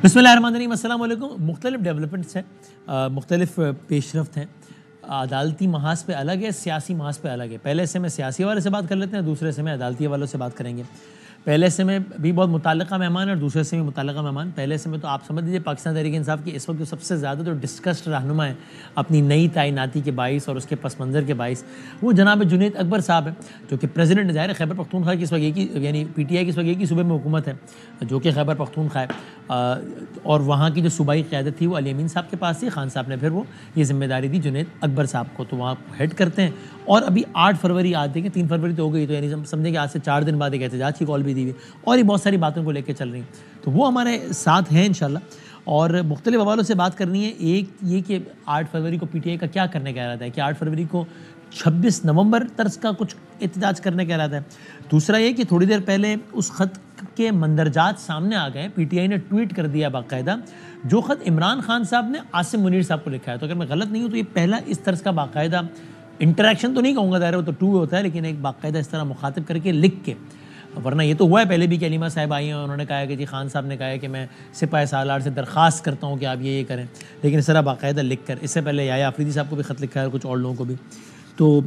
بسم اللہ الرحمن الرحیم. السلام علیکم. مختلف ڈیولپمنٹس ہیں, مختلف پیش رفت ہیں. عدالتی محاذ پہ الگ ہے, سیاسی محاذ پہ الگ ہے. پہلے سے میں سیاسی والے سے بات کر لیتے ہیں, دوسرے سے میں عدالتی والوں سے بات کریں گے. پہلے سے میں بھی بہت متعلقہ مہمان اور دوسرے سے بھی متعلقہ مہمان. پہلے سے میں تو آپ سمجھ لیجیے پاکستان تحریک انصاف کی اس وقت جو سب سے زیادہ جو ڈسکسڈ رہنما ہے اپنی نئی تعیناتی کے باعث اور اس کے پس منظر کے باعث, وہ جناب جنید اکبر صاحب ہیں, جو کہ پریزیڈنٹ ظاہر خیبر پختونخوا کی اس وقت کی یعنی پی ٹی آئی کی اس وقت کی صوبے میں حکومت ہے, جو کہ خیبر پختونخوا ہے, اور وہاں کی جو صوبائی قیادت تھی وہ علی امین صاحب کے پاس تھی. خان صاحب نے پھر وہ یہ ذمہ داری دی جنید اکبر صاحب کو, تو وہاں ہیڈ کرتے ہیں. اور ابھی 8 فروری آج دیکھیں 3 فروری تو ہو گئی, تو یعنی سمجھیں کہ آج سے 4 دن بعد ایک احتجاج کی کال بھی دی ہوئی, اور یہ بہت ساری باتوں کو لے کے چل رہی ہیں. تو وہ ہمارے ساتھ ہیں انشاءاللہ, اور مختلف حوالوں سے بات کرنی ہے. ایک یہ کہ 8 فروری کو پی ٹی آئی کا کیا کرنے کا ارادہ ہے, کہ 8 فروری کو 26 نومبر طرز کا کچھ احتجاج کرنے کا ارادہ ہے. دوسرا یہ کہ تھوڑی دیر پہلے اس خط کے مندرجات سامنے آ گئے, پی ٹی آئی نے ٹویٹ کر دیا باقاعدہ, جو خط عمران خان صاحب نے عاصم منیر صاحب کو لکھا ہے. تو اگر میں غلط نہیں ہوں تو یہ پہلا اس طرز کا باقاعدہ انٹریکشن تو نہیں کہوں گا, ظاہر وہ تو ٹو ہوتا ہے, لیکن ایک باقاعدہ اس طرح مخاطب کر کے لکھ کے, ورنہ یہ تو ہوا ہے پہلے بھی کہ علیمہ صاحب آئی ہیں, انہوں نے کہا ہے کہ جی خان صاحب نے کہا ہے کہ میں سپاہ سالار سے درخواست کرتا ہوں کہ آپ یہ کریں, لیکن اس طرح باقاعدہ لکھ کر. اس سے پہلے یحییٰ آفریدی صاحب کو بھی خط لکھا ہے اور کچھ اور لوگوں کو بھی. تو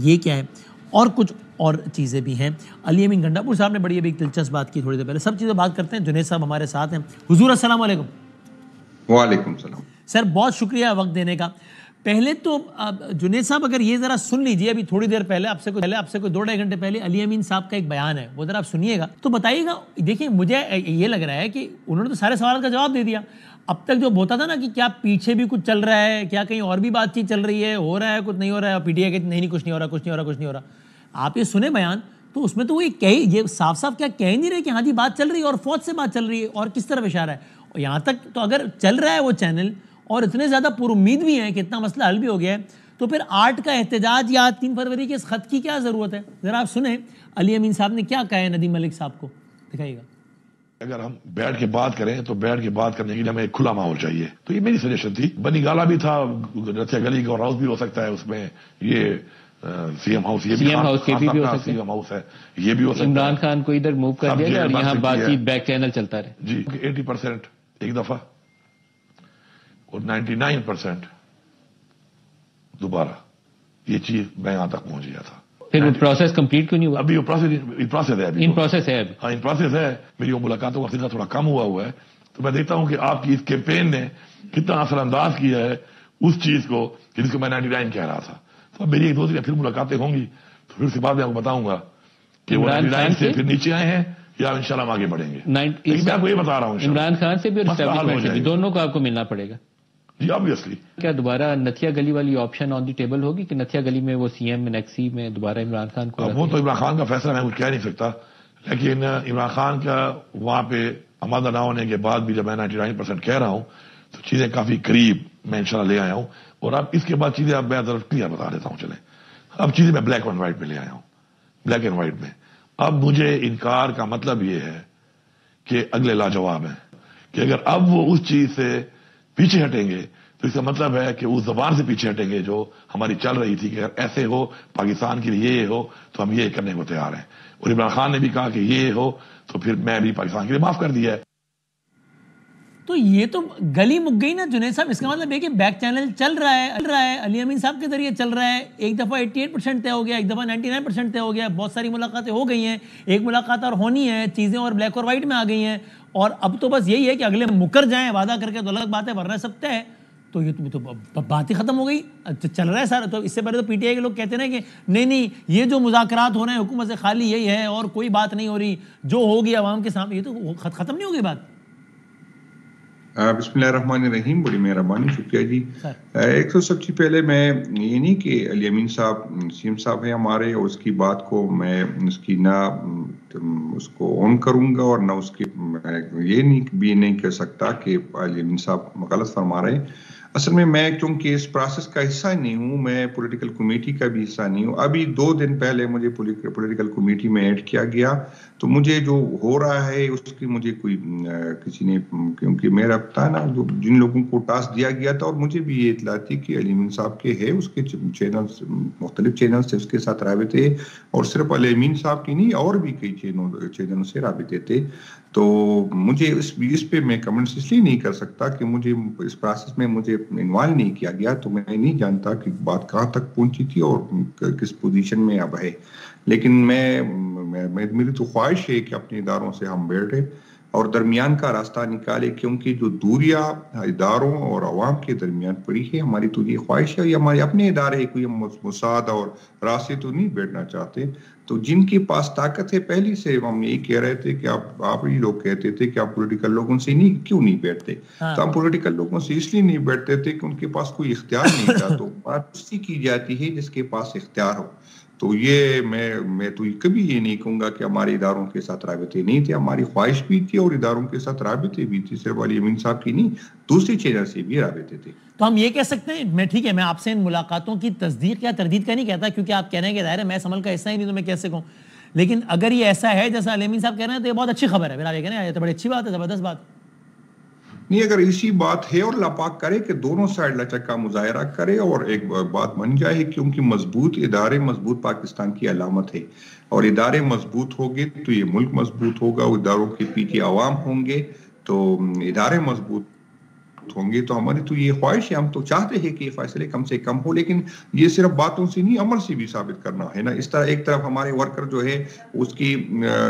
یہ کیا ہے, اور کچھ اور چیزیں بھی ہیں. علی امین گنڈا پور صاحب نے بڑی ابھی دلچسپ بات کی تھوڑی دیر پہلے. سب چیزیں بات کرتے ہیں. جنید صاحب ہمارے ساتھ ہیں. حضور السلام علیکم. وعلیکم السلام. سر بہت شکریہ وقت دینے کا. پہلے تو جنید صاحب اگر یہ ذرا سن لیجئے, ابھی تھوڑی دیر پہلے آپ سے کوئی 2-2.5 گھنٹے پہلے علی امین صاحب کا ایک بیان ہے, وہ ذرا آپ سنیے گا تو بتائیے گا. دیکھیں مجھے یہ لگ رہا ہے کہ انہوں نے تو سارے سوالات کا جواب دے دیا. اب تک جو ہوتا تھا نا کہ کیا پیچھے بھی کچھ چل رہا ہے, کیا کہیں اور بھی بات چیت چل رہی ہے, ہو رہا ہے کچھ نہیں ہو رہا ہے, اور پی ٹی آئی کہ نہیں کچھ نہیں ہو رہا, کچھ نہیں ہو رہا, کچھ نہیں ہو رہا. آپ یہ سنیں بیان تو اس میں تو وہ یہ صاف صاف کیا کہہ نہیں رہے کہ ہاں جی بات چل رہی ہے اور فوج سے بات چل رہی ہے, اور کس طرف اشارہ ہے. اور یہاں تک تو اگر چل رہا ہے وہ چینل, اور اتنے زیادہ پر امید بھی ہیں کہ اتنا مسئلہ حل بھی ہو گیا ہے, تو پھر 8 کا احتجاج یا 3 فروری کے اس خط کی کیا ضرورت ہے؟ ذرا آپ سنیں علی امین صاحب نے کیا کہا ہے ندیم ملک صاحب کو, دکھائیے گا. اگر ہم بیٹھ کے بات کریں تو بیٹھ کے بات کرنے کے لیے ہمیں ایک کھلا ماحول چاہیے. تو یہ میری سجیشن تھی. بنی گالا بھی تھا, رتھیا گلی کا ہاؤس بھی ہو سکتا ہے, اس میں یہ سی ایم ہاؤس, یہ بھی سی ایم ہاؤس ہے, یہ بھی ہو سکتا ہے. عمران خان کو ادھر موو کر دیا جائے اور یہاں بات چیت بیک چینل چلتا رہے. جی 80% ایک دفعہ اور 99% دوبارہ, یہ چیز میں یہاں تک پہنچ گیا تھا. پھر وہ پروسیس کمپلیٹ کیوں نہیں ہوا؟ ابھی وہ پروسیس ہے, ان پروسیس ہے, ان پروسیس ہے. میری وہ ملاقاتوں کا سلسلہ تھوڑا کم ہوا ہے, تو میں دیکھتا ہوں کہ آپ کی اس کیمپین نے کتنا اثر انداز کیا ہے اس چیز کو جس کو میں 99 کہہ رہا تھا. تو اب میری ایک دوسری پھر ملاقاتیں ہوں گی, تو پھر اس کے بعد میں آپ کو بتاؤں گا کہ وہ 99 سے پھر نیچے آئے ہیں یا انشاءاللہ ہم آگے بڑھیں گے. لیکن میں آپ کو یہ بتا رہا ہوں عمران خان سے بھی اور اسٹیبلشمنٹ سے بھی, دونوں کو آپ کو ملنا پڑے گا. جی آبویسلی. کیا دوبارہ نتھیا گلی والی آپشن آن دی ٹیبل ہوگی کہ نتھیا گلی میں وہ سی ایم نیکسی میں دوبارہ عمران خان کو؟ وہ تو عمران خان کا فیصلہ میں کچھ کہہ نہیں سکتا, لیکن عمران خان کا وہاں پہ آمادہ نہ ہونے کے بعد بھی جب میں 99% کہہ رہا ہوں تو چیزیں کافی قریب میں انشاءاللہ لے آیا ہوں. اور اب اس کے بعد چیزیں اب میں کلیئر بتا دیتا ہوں. چلیں اب چیزیں میں بلیک اینڈ وائٹ میں لے آیا ہوں, بلیک اینڈ وائٹ میں. اب مجھے انکار کا مطلب یہ ہے کہ اگلے لاجواب ہیں کہ اگر اب وہ اس چیز سے پیچھے ہٹیں گے تو اس کا مطلب ہے کہ اس زبان سے پیچھے ہٹیں گے جو ہماری چل رہی تھی کہ اگر ایسے ہو پاکستان کے لیے یہ ہو تو ہم یہ کرنے کو تیار ہیں. اور عمران خان نے بھی کہا کہ یہ ہو تو پھر میں بھی پاکستان کے لیے معاف کر دیا ہے. تو یہ تو گلی مک گئی نا جنید صاحب. اس کا مطلب ہے کہ بیک چینل چل رہا ہے, علی امین صاحب کے ذریعے چل رہا ہے. ایک دفعہ 88% طے ہو گیا, ایک دفعہ 99% طے ہو گیا, بہت ساری ملاقاتیں ہو گئی ہیں, ایک ملاقات اور ہونی ہے, چیزیں اور بلیک اور وائٹ میں آ گئی ہیں. اور اب تو بس یہی ہے کہ اگلے مکر جائیں وعدہ کر کے, تو الگ بات ہے, ورنہ سب طے ہے. تو یہ تو بات ہی ختم ہو گئی, چل رہا ہے سارا. تو اس سے پہلے تو پی ٹی آئی کے لوگ کہتے ہیں کہ نہیں یہ جو مذاکرات ہو رہے ہیں حکومت سے خالی یہی ہے اور کوئی بات نہیں ہو رہی, جو ہوگی عوام کے سامنے. یہ تو ختم نہیں ہو گئی بات. بسم اللہ الرحمن الرحیم. بڑی مہربانی, شکریہ جی. ایک تو سب سے پہلے میں یہ نہیں کہ علی امین صاحب سی ایم صاحب ہیں ہمارے, اور اس کی بات کو میں اس کی نہ اس کو آن کروں گا اور نہ اس کی یہ نہیں کہہ سکتا کہ علی امین صاحب غلط فرما رہے ہیں. اصل میں چونکہ اس پروسیس کا حصہ نہیں ہوں، میں پولیٹیکل کمیٹی کا بھی حصہ نہیں ہوں. ابھی 2 دن پہلے مجھے پولیٹیکل کمیٹی میں ایڈ کیا گیا، تو مجھے جو ہو رہا ہے اس کی مجھے کوئی کسی نے، کیونکہ میرا پتا نا جن لوگوں کو ٹاسک دیا گیا تھا، اور مجھے بھی یہ اطلاع تھی کہ علی امین صاحب کے ہے، اس کے چینلز، مختلف چینل سے اس کے ساتھ رابطے، اور صرف علی امین صاحب کی نہیں، اور بھی کئی چینلوں سے رابطے تھے. تو مجھے اس پہ میں کمنٹس اس لیے نہیں کر سکتا کہ مجھے اس پروسیس میں مجھے انوالو نہیں کیا گیا، تو میں نہیں جانتا کہ بات کہاں تک پہنچی تھی اور کس پوزیشن میں اب ہے. لیکن میری تو خواہش ہے کہ اپنے اداروں سے ہم بیٹھے اور درمیان کا راستہ نکالے، کیونکہ جو دوریاں اداروں اور عوام کے درمیان پڑی ہے، ہماری تو یہ خواہش ہے، یہ ہمارے اپنے ادارے ہیں، کوئی مساعد اور راستے تو نہیں بیٹھنا چاہتے. تو جن کے پاس طاقت ہے، پہلی سے ہم یہی کہہ رہے تھے کہ آپ ہی لوگ کہتے تھے کہ آپ پولیٹیکل لوگوں سے کیوں نہیں بیٹھتے. تو ہم پولیٹیکل لوگوں سے اس لیے نہیں بیٹھتے تھے کہ ان کے پاس کوئی اختیار نہیں تھا. تو بات اسی کی جاتی ہے جس کے پاس اختیار ہو. تو یہ میں تو کبھی یہ نہیں کہوں گا کہ ہمارے اداروں کے ساتھ رابطے نہیں تھے، ہماری خواہش بھی تھی اور اداروں کے ساتھ رابطے بھی تھی، صرف علی امین صاحب کی نہیں، دوسری چینل سے بھی رابطے تھے. تو ہم یہ کہہ سکتے ہیں، ٹھیک ہے، میں آپ سے ان ملاقاتوں کی تصدیق یا تردید کا نہیں کہتا، کیونکہ آپ کہہ رہے ہیں کہ ظاہر ہے میں اس عمل کا حصہ ہی نہیں، تو میں کیسے کہوں. لیکن اگر یہ ایسا ہے جیسا علی امین صاحب کہہ رہے ہیں تو یہ بہت اچھی خبر ہے. پھر آپ یہ کہہ رہے ہیں یہ تو بڑی اچھی بات ہے، زبردست بات. نہیں، اگر اسی بات ہے اور اللہ پاک کرے کہ دونوں سائڈ لچک کا مظاہرہ کرے اور ایک بات بن جائے، کیونکہ مضبوط ادارے مضبوط پاکستان کی علامت ہے، اور ادارے مضبوط ہوگے تو یہ ملک مضبوط ہوگا. اداروں کے پیچھے عوام ہوں گے تو ادارے مضبوط ہوں گے. تو ہماری تو یہ خواہش ہے، ہم تو چاہتے ہیں کہ یہ فیصلے کم سے کم ہو، لیکن یہ صرف باتوں سے نہیں، عمل سے بھی ثابت کرنا ہے نا. اس طرح ایک طرف ہمارے ورکر جو ہے اس کی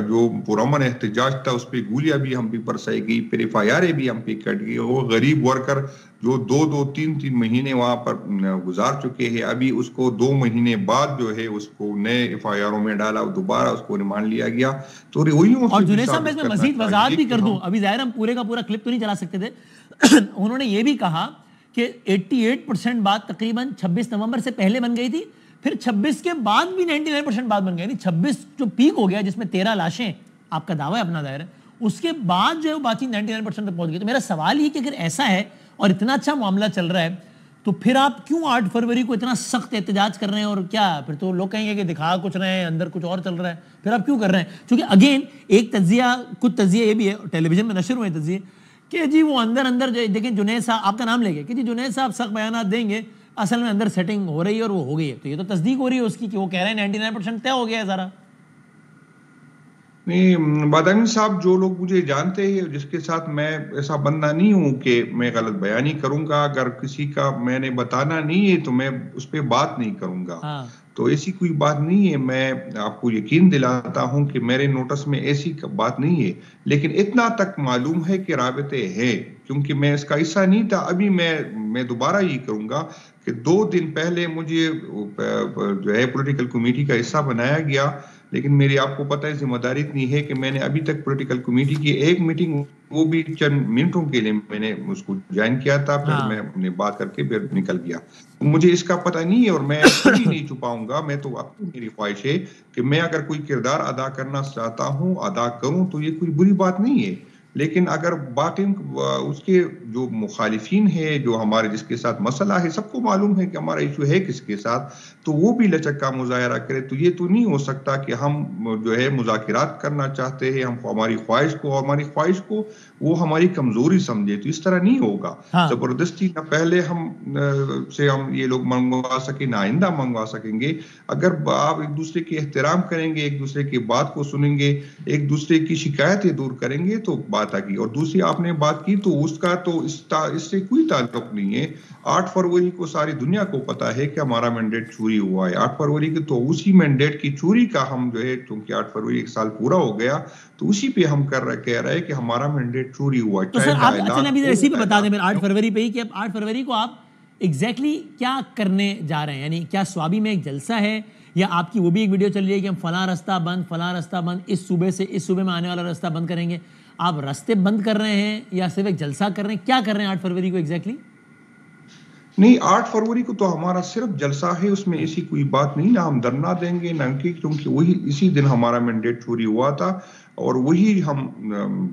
جو پرامن احتجاج تھا، اس پہ گولیاں بھی ہم پہ برسائی گئی، پھر ایف آئی آر بھی ہم پہ کٹ گئی. وہ غریب ورکر جو 2-3 مہینے وہاں پر گزار چکے ہیں، ابھی اس کو 2 مہینے بعد جو ہے اس کو نئے ایف آئی آروں میں ڈالا، دوبارہ اس کو ریمانڈ لیا گیا. تو اور جنید صاحب میں اس میں مزید وضاحت بھی کر دوں، ابھی ظاہر ہم پورے کا پورا کلپ تو نہیں چلا سکتے تھے. انہوں نے یہ بھی کہا کہ 88% بات تقریباً 26 نومبر سے پہلے بن گئی تھی، پھر 26 کے بعد بھی 99% بات بن گئی تھی. 26 جو پیک ہو گیا جس میں 13 لاشیں آپ کا دعویٰ ہے اپنا ظاہر ہے، اس کے بعد جو ہے بات 99% تک پہنچ گئی. تو میرا سوال یہ کہ اگر ایسا ہے اور اتنا اچھا معاملہ چل رہا ہے تو پھر آپ کیوں 8 فروری کو اتنا سخت احتجاج کر رہے ہیں؟ اور کیا پھر تو لوگ کہیں گے کہ دکھا کچھ رہے ہیں، اندر کچھ اور چل رہا ہے، پھر آپ کیوں کر رہے ہیں؟ چونکہ اگین ایک تجزیہ، کچھ تجزیہ یہ بھی ہے، ٹیلی ویژن میں نشر ہوئے تجزیے کہ جی وہ اندر جو دیکھیں جنید صاحب آپ کا نام لے گئے کہ جی جنید صاحب سخت بیانات دیں گے، اصل میں اندر سیٹنگ ہو رہی ہے اور وہ ہو گئی ہے. تو یہ تو تصدیق ہو رہی ہے اس کی کہ وہ کہہ رہے ہیں 99% طے ہو گیا ہے ذرا. نہیں، بادامی صاحب جو لوگ مجھے جانتے ہیں، جس کے ساتھ میں ایسا بندہ نہیں ہوں کہ میں غلط بیانی کروں گا. اگر کسی کا میں نے بتانا نہیں ہے تو میں اس پہ بات نہیں کروں گا. تو ایسی کوئی بات نہیں ہے. میں آپ کو یقین دلاتا ہوں کہ میرے نوٹس میں ایسی بات نہیں ہے، لیکن اتنا تک معلوم ہے کہ رابطے ہیں، کیونکہ میں اس کا حصہ نہیں تھا. ابھی میں دوبارہ یہ کروں گا کہ 2 دن پہلے مجھے جو ہے پولیٹیکل کمیٹی کا حصہ بنایا گیا، لیکن میری آپ کو پتہ ہے ذمہ داری اتنی ہے کہ میں نے ابھی تک پولیٹیکل کمیٹی کی ایک میٹنگ، وہ بھی چند منٹوں کے لیے میں نے اس کو جوائن کیا تھا، پھر میں نے بات کر کے پھر نکل گیا. مجھے اس کا پتہ نہیں ہے اور میں کبھی نہیں چھپاؤں گا. میں تو اب میری خواہش ہے کہ میں اگر کوئی کردار ادا کرنا چاہتا ہوں ادا کروں، تو یہ کوئی بری بات نہیں ہے. لیکن اگر باقی اس کے جو مخالفین ہیں، جو ہمارے جس کے ساتھ مسئلہ ہے، سب کو معلوم ہے کہ ہمارا ایشو ہے کس کے ساتھ، تو وہ بھی لچک کا مظاہرہ کرے. تو یہ تو نہیں ہو سکتا کہ ہم جو ہے مذاکرات کرنا چاہتے ہیں، ہم ہماری خواہش کو وہ ہماری کمزوری سمجھے. تو اس طرح نہیں ہوگا. زبردستی نہ پہلے ہم یہ لوگ منگوا سکیں، نہ آئندہ منگوا سکیں گے. اگر آپ ایک دوسرے کے احترام کریں گے، ایک دوسرے کی بات کو سنیں گے، ایک دوسرے کی شکایتیں دور کریں گے تو بات آگی. اور دوسری آپ نے بات کی تو اس کا تو اس سے کوئی تعلق نہیں ہے. 8 فروری کو ساری دنیا کو پتا ہے کہ ہمارا مینڈیٹ چوری ہوا ہے. 8 فروری کی تو اسی مینڈیٹ کی چوری کا ہم جو ہے، چونکہ 8 فروری 1 سال پورا ہو گیا، تو اسی پہ ہم کہہ رہے ہیں کہ ہمارا مینڈیٹ چوری ہوا. تو سر آپ اچھا ابھی اسی پہ بتا دیں میرے 8 فروری پہ ہی کہ 8 فروری کو آپ ایگزیکٹلی کیا کرنے جا رہے ہیں؟ یعنی کیا سوابی میں ایک جلسہ ہے، یا آپ کی وہ بھی ایک ویڈیو چل رہی ہے کہ ہم فلاں رستہ بند اس صوبے سے اس صوبے میں آنے والا رستہ بند کریں گے؟ آپ رستے بند کر رہے ہیں یا صرف ایک جلسہ کر رہے ہیں؟ کیا کر رہے ہیں 8 فروری کو ایگزیکٹلی؟ نہیں، 8 فروری کو تو ہمارا صرف جلسہ ہے، اس میں ایسی کوئی بات نہیں. نہ ہم دھرنا دیں گے نہ کیونکہ وہی اسی دن ہمارا مینڈیٹ چوری ہوا تھا. اور وہی ہم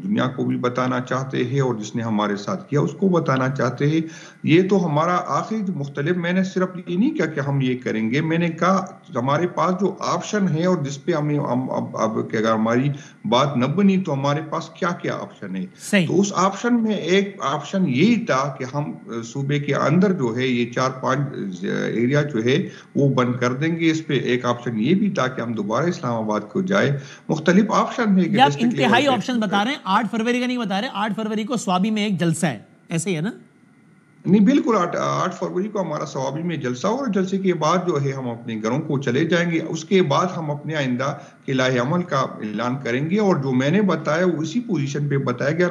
دنیا کو بھی بتانا چاہتے ہیں اور جس نے ہمارے ساتھ کیا اس کو بتانا چاہتے ہیں. یہ تو ہمارا آخری مختلف، میں نے صرف یہ نہیں کہا کہ ہم یہ کریں گے، میں نے کہا ہمارے پاس جو آپشن ہے اور جس پہ ہمیں اب اگر ہماری بات نہ بنی تو ہمارے پاس کیا کیا آپشن ہے. تو اس آپشن میں ایک آپشن یہی تھا کہ ہم صوبے کے اندر جو ہے یہ 4-5 ایریا جو ہے وہ بند کر دیں گے. اس پہ ایک آپشن یہ بھی تھا کہ ہم دوبارہ اسلام آباد کو جائے. مختلف آپشن ہے. آپ انتہائی آپشن بتا رہے ہیں، 8 فروری کا نہیں بتا رہے. 8 فروری کو سوابی میں ایک جلسہ ہے، ایسے ہی ہے نا؟ نہیں بالکل، 8 فروری کو ہمارا سوابی میں جلسہ، اور جلسے کے بعد جو ہے ہم اپنے گھروں کو چلے جائیں گے. اس کے بعد ہم اپنے آئندہ کے لاہ عمل کا اعلان کریں گے. اور جو میں نے بتایا وہ اسی پوزیشن پہ بتایا گیا.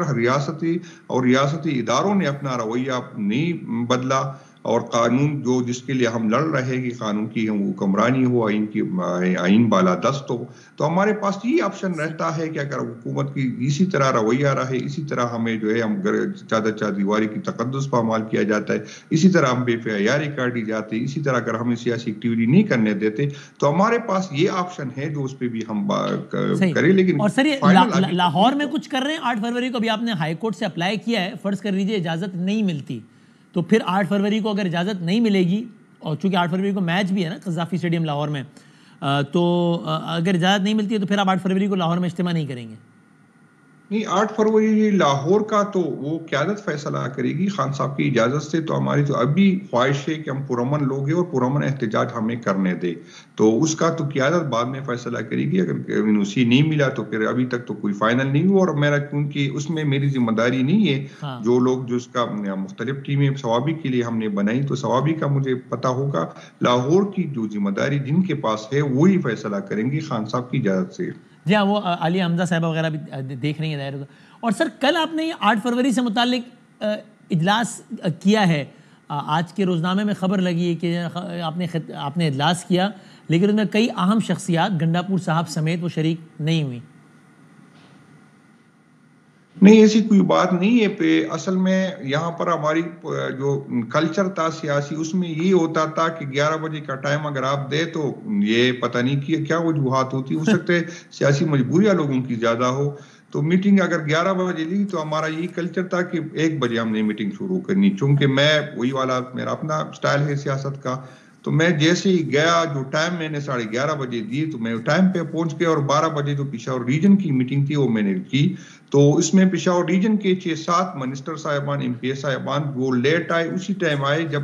ریاستی اداروں نے اپنا رویہ نہیں بدلا، اور قانون جو جس کے لیے ہم لڑ رہے ہیں کہ قانون کی حکمرانی ہو، آئین بالادست ہو، تو ہمارے پاس یہ آپشن رہتا ہے کہ اگر حکومت کی اسی طرح رویہ رہے، اسی طرح ہمیں جو ہے ہم چادر دیواری کی تقدس پامال کیا جاتا ہے، اسی طرح ہم بے فیاری کاٹی جاتی ہے، اسی طرح اگر ہمیں سیاسی ایکٹیویٹی نہیں کرنے دیتے، تو ہمارے پاس یہ آپشن ہے جو اس پہ بھی ہم کریں. لیکن اور سر یہ لاہور میں کچھ کر رہے ہیں 8 فروری کو، ابھی آپ نے ہائی کورٹ سے اپلائی کیا ہے، فرض کر لیجیے اجازت نہیں ملتی، تو پھر 8 فروری کو اگر اجازت نہیں ملے گی، اور چونکہ 8 فروری کو میچ بھی ہے نا قذافی اسٹیڈیم لاہور میں، تو اگر اجازت نہیں ملتی ہے تو پھر آپ 8 فروری کو لاہور میں اجتماع نہیں کریں گے؟ نہیں، 8 فروری لاہور کا تو وہ قیادت فیصلہ کرے گی خان صاحب کی اجازت سے. تو ہماری تو ابھی خواہش ہے کہ ہم پرامن لوگ ہیں اور پرامن احتجاج ہمیں کرنے دے، تو اس کا تو قیادت بعد میں فیصلہ کرے گی. اگر NOC نہیں ملا تو پھر ابھی تک تو کوئی فائنل نہیں ہوا، اور میرا کیونکہ اس میں میری ذمہ داری نہیں ہے. جو لوگ جو اس کا مختلف ٹیمیں سوابی کے لیے ہم نے بنائی، تو سوابی کا مجھے پتا ہوگا. لاہور کی جو ذمہ داری جن کے پاس ہے وہی فیصلہ کریں گی خان صاحب کی اجازت سے. جی ہاں، وہ عالیہ حمزہ صاحبہ وغیرہ بھی دیکھ رہی ہیں ظاہر. اور سر کل آپ نے 8 فروری سے متعلق اجلاس کیا ہے، آج کے روزنامے میں خبر لگی ہے کہ آپ نے اجلاس کیا، لیکن اس میں کئی اہم شخصیات گنڈاپور صاحب سمیت وہ شریک نہیں ہوئی. نہیں، ایسی کوئی بات نہیں ہے. اصل میں یہاں پر ہماری جو کلچر تھا سیاسی، اس میں یہ ہوتا تھا کہ 11 بجے کا ٹائم اگر آپ دے تو یہ پتہ نہیں کیا وجوہات ہوتی، ہو سکتا ہے سیاسی مجبوریاں لوگوں کی زیادہ ہو. تو میٹنگ اگر 11 بجے لی تو ہمارا یہی کلچر تھا کہ 1 بجے ہم نے میٹنگ شروع کرنی، چونکہ میں وہی والا میرا اپنا سٹائل ہے سیاست کا. تو میں جیسے ہی گیا، جو ٹائم میں نے 11:30 بجے دی تو میں ٹائم پہ پہنچ گیا. اور 12 بجے جو پشاور ریجن کی میٹنگ تھی وہ میں نے کی. تو اس میں پشاور ریجن کے 6-7 منسٹر صاحبان، MP صاحبان وہ لیٹ آئے، اسی ٹائم آئے جب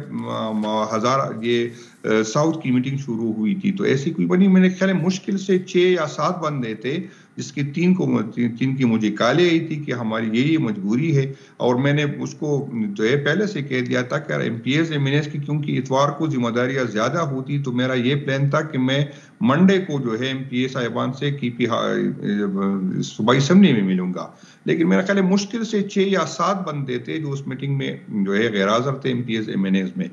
یہ ساؤتھ کی میٹنگ شروع ہوئی تھی. تو ایسی کوئی بنی، میں نے خیال مشکل سے 6 یا 7 بندے تھے، جس کی 3 کی مجھے کالے آئی تھی کہ ہماری یہی مجبوری ہے. اور میں نے اس کو جو ہے پہلے سے کہہ دیا تھا کہ MPs MNs کی کیونکہ اتوار کو ذمہ داریاں زیادہ ہوتی، تو میرا یہ پلان تھا کہ میں منڈے کو جو ہے MPA صاحبان سے صوبائی اسمبلی میں ملوں گا. لیکن میرا خیال ہے مشکل سے 6 یا 7 بندے تھے جو اس میٹنگ میں جو ہے غیر حاضر تھے MPs MNs میں.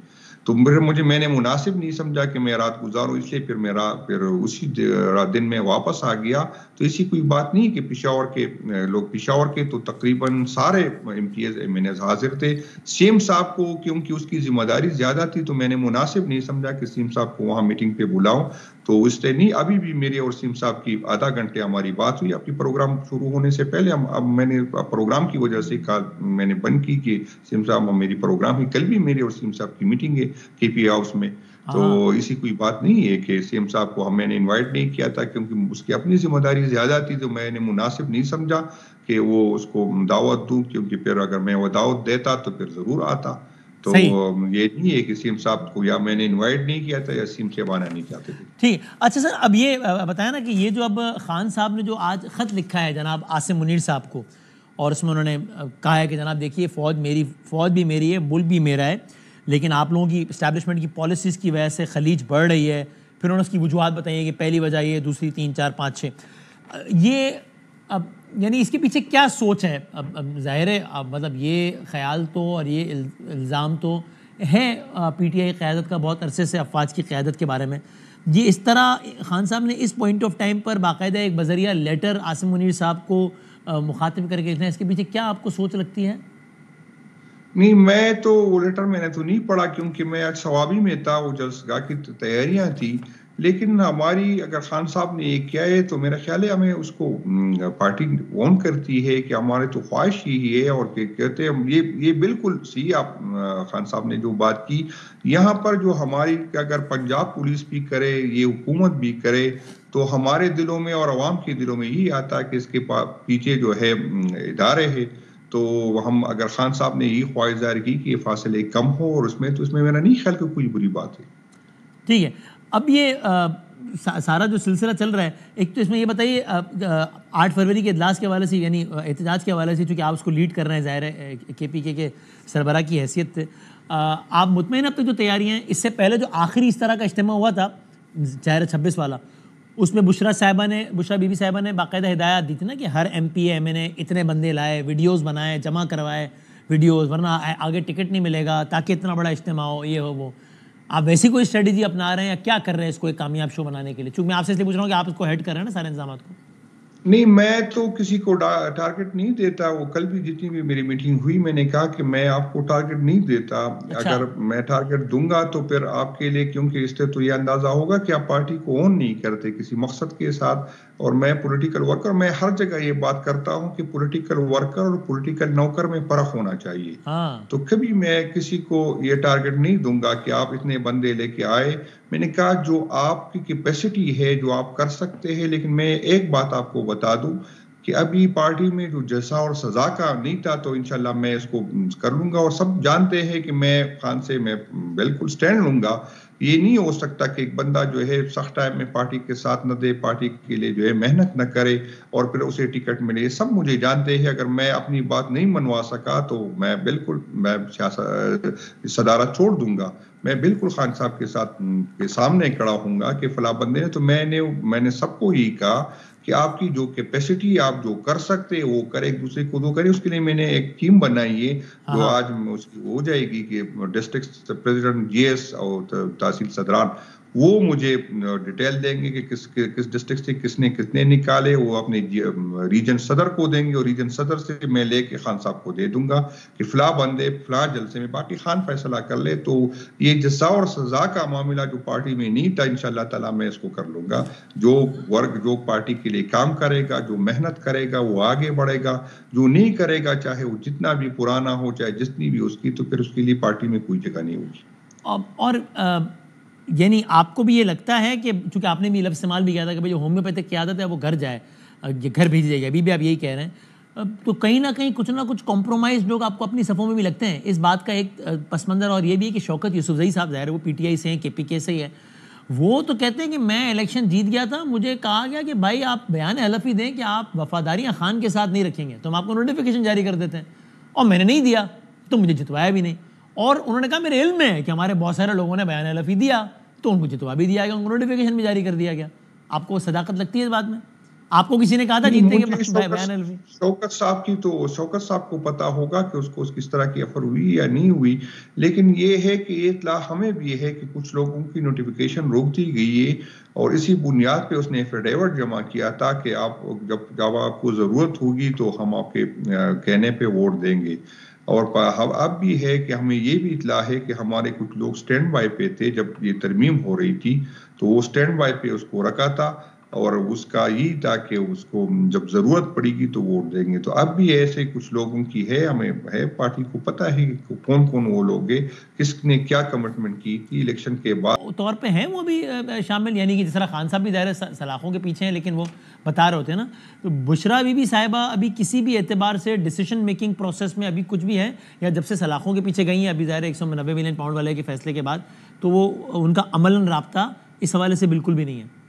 تو میں نے مناسب نہیں سمجھا کہ میں رات گزاروں، اس لیے پھر اسی دن میں واپس آ گیا. تو ایسی کوئی بات نہیں کہ پشاور کے تو تقریباً سارے MPs MNs حاضر تھے. سیم صاحب کو کیونکہ اس کی ذمہ داری زیادہ تھی تو میں نے مناسب نہیں سمجھا کہ سیم صاحب کو وہاں میٹنگ پہ بلاؤں. تو اس لیے نہیں، ابھی بھی میرے اور سیم صاحب کی آدھا گھنٹے ہماری بات ہوئی اپنی پروگرام شروع ہونے سے پہلے. اب میں نے پروگرام کی وجہ سے میں نے بند کی کہ سیم صاحب میری پروگرام ہی، کل بھی میرے اور سیم صاحب کی میٹنگ ہے KP ہاؤس میں. تو اسی کوئی بات نہیں ہے کہ سیم صاحب کو میں نے انوائٹ نہیں کیا تھا، کیونکہ اس کی اپنی ذمہ داری زیادہ تھی. تو میں نے مناسب نہیں سمجھا کہ وہ اس کو دعوت دوں، کیونکہ پھر اگر میں وہ دعوت دیتا تو پھر ضرور آتا. تو یہ نہیں ہے کہ سیم صاحب کو یا میں نے انوائٹ نہیں کیا تھا یا سیم صاحب آنا نہیں چاہتے تھے. ٹھیک. اچھا سر، اب یہ بتایا نا کہ یہ جو اب خان صاحب نے جو آج خط لکھا ہے جناب عاصم منیر صاحب کو، اور اس میں انہوں نے کہا ہے کہ جناب دیکھیے فوج بھی میری ہے، ملک بھی میرا ہے، لیکن آپ لوگوں کی اسٹیبلشمنٹ کی پالیسیز کی وجہ سے خلیج بڑھ رہی ہے. پھر انہوں نے اس کی وجوہات بتائی ہے کہ پہلی وجہ یہ، دوسری 3 4 5 6. یہ اب یعنی اس کے پیچھے کیا سوچ ہے؟ اب ظاہر ہے مطلب یہ خیال تو اور یہ الزام تو ہے PTI قیادت کا بہت عرصے سے افواج کی قیادت کے بارے میں. یہ اس طرح خان صاحب نے اس پوائنٹ آف ٹائم پر باقاعدہ ایک بذریعہ لیٹر عاصم منیر صاحب کو مخاطب کر کے لکھنا ہے، اس کے پیچھے کیا آپ کو سوچ لگتی ہے؟ نہیں، میں تو وہ لیٹر میں نے تو نہیں پڑھا، کیونکہ میں آج سوابی میں تھا، وہ جلسہ کی تیاریاں تھی. لیکن ہماری اگر خان صاحب نے یہ کیا ہے تو میرا خیال ہے ہمیں اس کو پارٹی وون کرتی ہے کہ ہمارے تو خواہش ہی ہے، اور کہ کہتے ہیں یہ بالکل صحیح آپ خان صاحب نے جو بات کی یہاں پر، جو ہماری اگر پنجاب پولیس بھی کرے، یہ حکومت بھی کرے، تو ہمارے دلوں میں اور عوام کے دلوں میں یہی آتا ہے کہ اس کے پیچھے جو ہے ادارے ہے. تو ہم اگر خان صاحب نے یہی خواہش ظاہر کی کہ یہ فاصلے کم ہو، اور اس میں میرا نہیں خیال کہ کوئی بری بات ہے. ٹھیک ہے. اب یہ سارا جو سلسلہ چل رہا ہے، ایک تو اس میں یہ بتائیے 8 فروری کے اجلاس کے حوالے سے، یعنی احتجاج کے حوالے سے، چونکہ آپ اس کو لیڈ کر رہے ہیں، ظاہر ہے کے پی کے سربراہ کی حیثیت سے، آپ مطمئن اب تک جو تیاریاں ہیں، اس سے پہلے جو آخری اس طرح کا اجتماع ہوا تھا ظاہر 26 والا، اس میں بشرا بی بی صاحبہ نے باقاعدہ ہدایات دی تھی نا کہ ہر ایم پی ایم این اے اتنے بندے لائے، ویڈیوز بنائے، جمع کروائے ویڈیوز، ورنہ آگے ٹکٹ نہیں ملے گا، تاکہ اتنا بڑا اجتماع ہو، یہ ہو وہ. آپ ویسی کوئی اسٹریٹجی اپنا رہے ہیں یا کیا کر رہے ہیں اس کو ایک کامیاب شو بنانے کے لیے؟ چونکہ میں آپ سے اس لیے پوچھ رہا ہوں کہ آپ اس کو ہیڈ کر رہے ہیں نا سارے انتظامات کو. نہیں، میں تو کسی کو ٹارگٹ نہیں دیتا. وہ کل بھی جتنی بھی میری میٹنگ ہوئی میں نے کہا کہ میں آپ کو ٹارگٹ نہیں دیتا. اگر میں ٹارگٹ دوں گا تو پھر آپ کے لیے، کیونکہ اس سے تو یہ اندازہ ہوگا کہ آپ پارٹی کو اون نہیں کرتے کسی مقصد کے ساتھ. اور میں پولیٹیکل ورکر، میں ہر جگہ یہ بات کرتا ہوں کہ پولیٹیکل ورکر اور پولیٹیکل نوکر میں فرق ہونا چاہیے. تو کبھی میں کسی کو یہ ٹارگٹ نہیں دوں گا کہ آپ اتنے بندے لے کے آئے. میں نے کہا جو آپ کی کیپیسٹی ہے، جو آپ کر سکتے ہیں. لیکن میں ایک بات آپ کو بتا دوں کہ ابھی پارٹی میں جو جزا اور سزا کا نہیں تھا، تو انشاءاللہ میں اس کو کر لوں گا. اور سب جانتے ہیں کہ میں خان سے میں بالکل سٹینڈ لوں گا. یہ نہیں ہو سکتا کہ ایک بندہ جو ہے سخت ٹائم میں پارٹی کے ساتھ نہ دے، پارٹی کے لیے جو ہے محنت نہ کرے، اور پھر اسے ٹکٹ ملے. سب مجھے جانتے ہیں. اگر میں اپنی بات نہیں منوا سکا تو میں بالکل صدارت چھوڑ دوں گا. میں بالکل خان صاحب کے سامنے کھڑا ہوں گا کہ فلاں بندے نے. تو میں نے سب کو یہی کہا کہ آپ کی جو کیپیسٹی، آپ جو کر سکتے وہ کرے، ایک دوسرے کو دو کرے. اس کے لیے میں نے ایک ٹیم بنائی ہے جو آج اس کی ہو جائے گی کہ ڈسٹرکٹ پریزیڈنٹ جی ایس اور تحصیل صدران وہ مجھے ڈیٹیل دیں گے کہ کس ڈسٹرکٹ سے کس نے کتنے نکالے. وہ اپنے ریجن صدر کو دیں گے، اور ریجن صدر سے میں لے کے خان صاحب کو دے دوں گا کہ فلاں بندے فلاں جلسے میں. باقی خان فیصلہ کر لے. تو یہ جزا اور سزا کا معاملہ جو پارٹی میں نہیں تھا، انشاءاللہ تعالیٰ میں اس کو کر لوں گا. جو ورک جو پارٹی کے لیے کام کرے گا، جو محنت کرے گا، وہ آگے بڑھے گا. جو نہیں کرے گا، چاہے وہ جتنا بھی پرانا ہو، چاہے جتنی بھی اس کی، تو پھر اس کے لیے پارٹی میں کوئی جگہ نہیں ہوگی. اور یعنی آپ کو بھی یہ لگتا ہے کہ چونکہ آپ نے بھی لفظ استعمال بھی کیا تھا کہ جو ہومیوپیتھک قیادت ہے وہ گھر جائے، گھر بھیجی جائے گی، ابھی بھی آپ یہی کہہ رہے ہیں، تو کہیں نہ کہیں کچھ نہ کچھ کمپرومائز لوگ آپ کو اپنی صفوں میں بھی لگتے ہیں. اس بات کا ایک پس منظر اور یہ بھی ہے کہ شوکت یوسفزئی صاحب ظاہر ہے وہ پی ٹی آئی سے ہیں، کے پی کے سے ہی ہے. وہ تو کہتے ہیں کہ میں الیکشن جیت گیا تھا، مجھے کہا گیا کہ بھائی آپ بیان حلف ہی دیں کہ آپ وفاداریاں خان کے ساتھ نہیں رکھیں گے تو ہم آپ کو نوٹیفیکیشن جاری کر دیتے ہیں. اور میں نے نہیں دیا تو مجھے جتوایا بھی نہیں. اور انہوں نے کہا میرے علم میں ہے کہ ہمارے بہت سارے لوگوں نے بیان حلف ہی دیا تو ان کو جتوا بھی دیا گیا، ان کو نوٹیفیکیشن بھی جاری کر دیا گیا. آپ کو صداقت لگتی ہے اس بات میں؟ آپ کو کسی نے کہا تھا جیتنے کے بیان حلفی؟ شوکت صاحب کی تو شوکت صاحب کو پتا ہوگا کہ اس کو کس طرح کی افر ہوئی یا نہیں ہوئی. لیکن یہ ہے کہ یہ اطلاع ہمیں بھی ہے کہ کچھ لوگوں کی نوٹیفیکیشن روک دی گئی ہے، اور اسی بنیاد پہ اس نے ایفیڈیوٹ جمع کیا تھا کہ آپ جب آپ کو ضرورت ہوگی تو ہم آپ کے کہنے پہ ووٹ دیں گے. اور اب بھی ہے کہ ہمیں یہ بھی اطلاع ہے کہ ہمارے کچھ لوگ سٹینڈ بائی پہ تھے جب یہ ترمیم ہو رہی تھی، تو وہ سٹینڈ بائی پہ اس کو رکھا تھا، اور اس کا یہی تھا کہ اس کو جب ضرورت پڑے گی تو ووٹ دیں گے. تو اب بھی ایسے کچھ لوگوں کی ہے، ہمیں ہے، پارٹی کو پتہ ہے کہ کون کون وہ لوگ ہیں، کس نے کیا کمٹمنٹ کی تھی الیکشن کے بعد. طور پہ ہیں وہ بھی شامل، یعنی کہ جس طرح خان صاحب بھی ظاہر سلاخوں کے پیچھے ہیں، لیکن وہ بتا رہے ہوتے ہیں نا. تو بشرا بی بی صاحبہ ابھی کسی بھی اعتبار سے ڈیسیشن میکنگ پروسیس میں ابھی کچھ بھی ہے، یا جب سے سلاخوں کے پیچھے گئی ہیں ابھی ظاہر 190 ملین پاؤنڈ والے کے فیصلے کے بعد، تو وہ ان کا عملاً رابطہ اس حوالے سے بالکل بھی نہیں ہے؟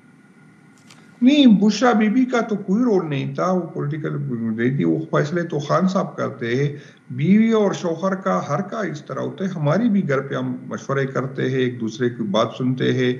نہیں، بشرا بی بی کا تو کوئی رول نہیں تھا. وہ پولیٹیکل نہیں تھی. وہ فیصلے تو خان صاحب کرتے ہیں. بیوی اور شوہر کا ہر کا اس طرح ہوتا ہے. ہماری بھی گھر پہ ہم مشورے کرتے ہیں، ایک دوسرے کی بات سنتے ہیں.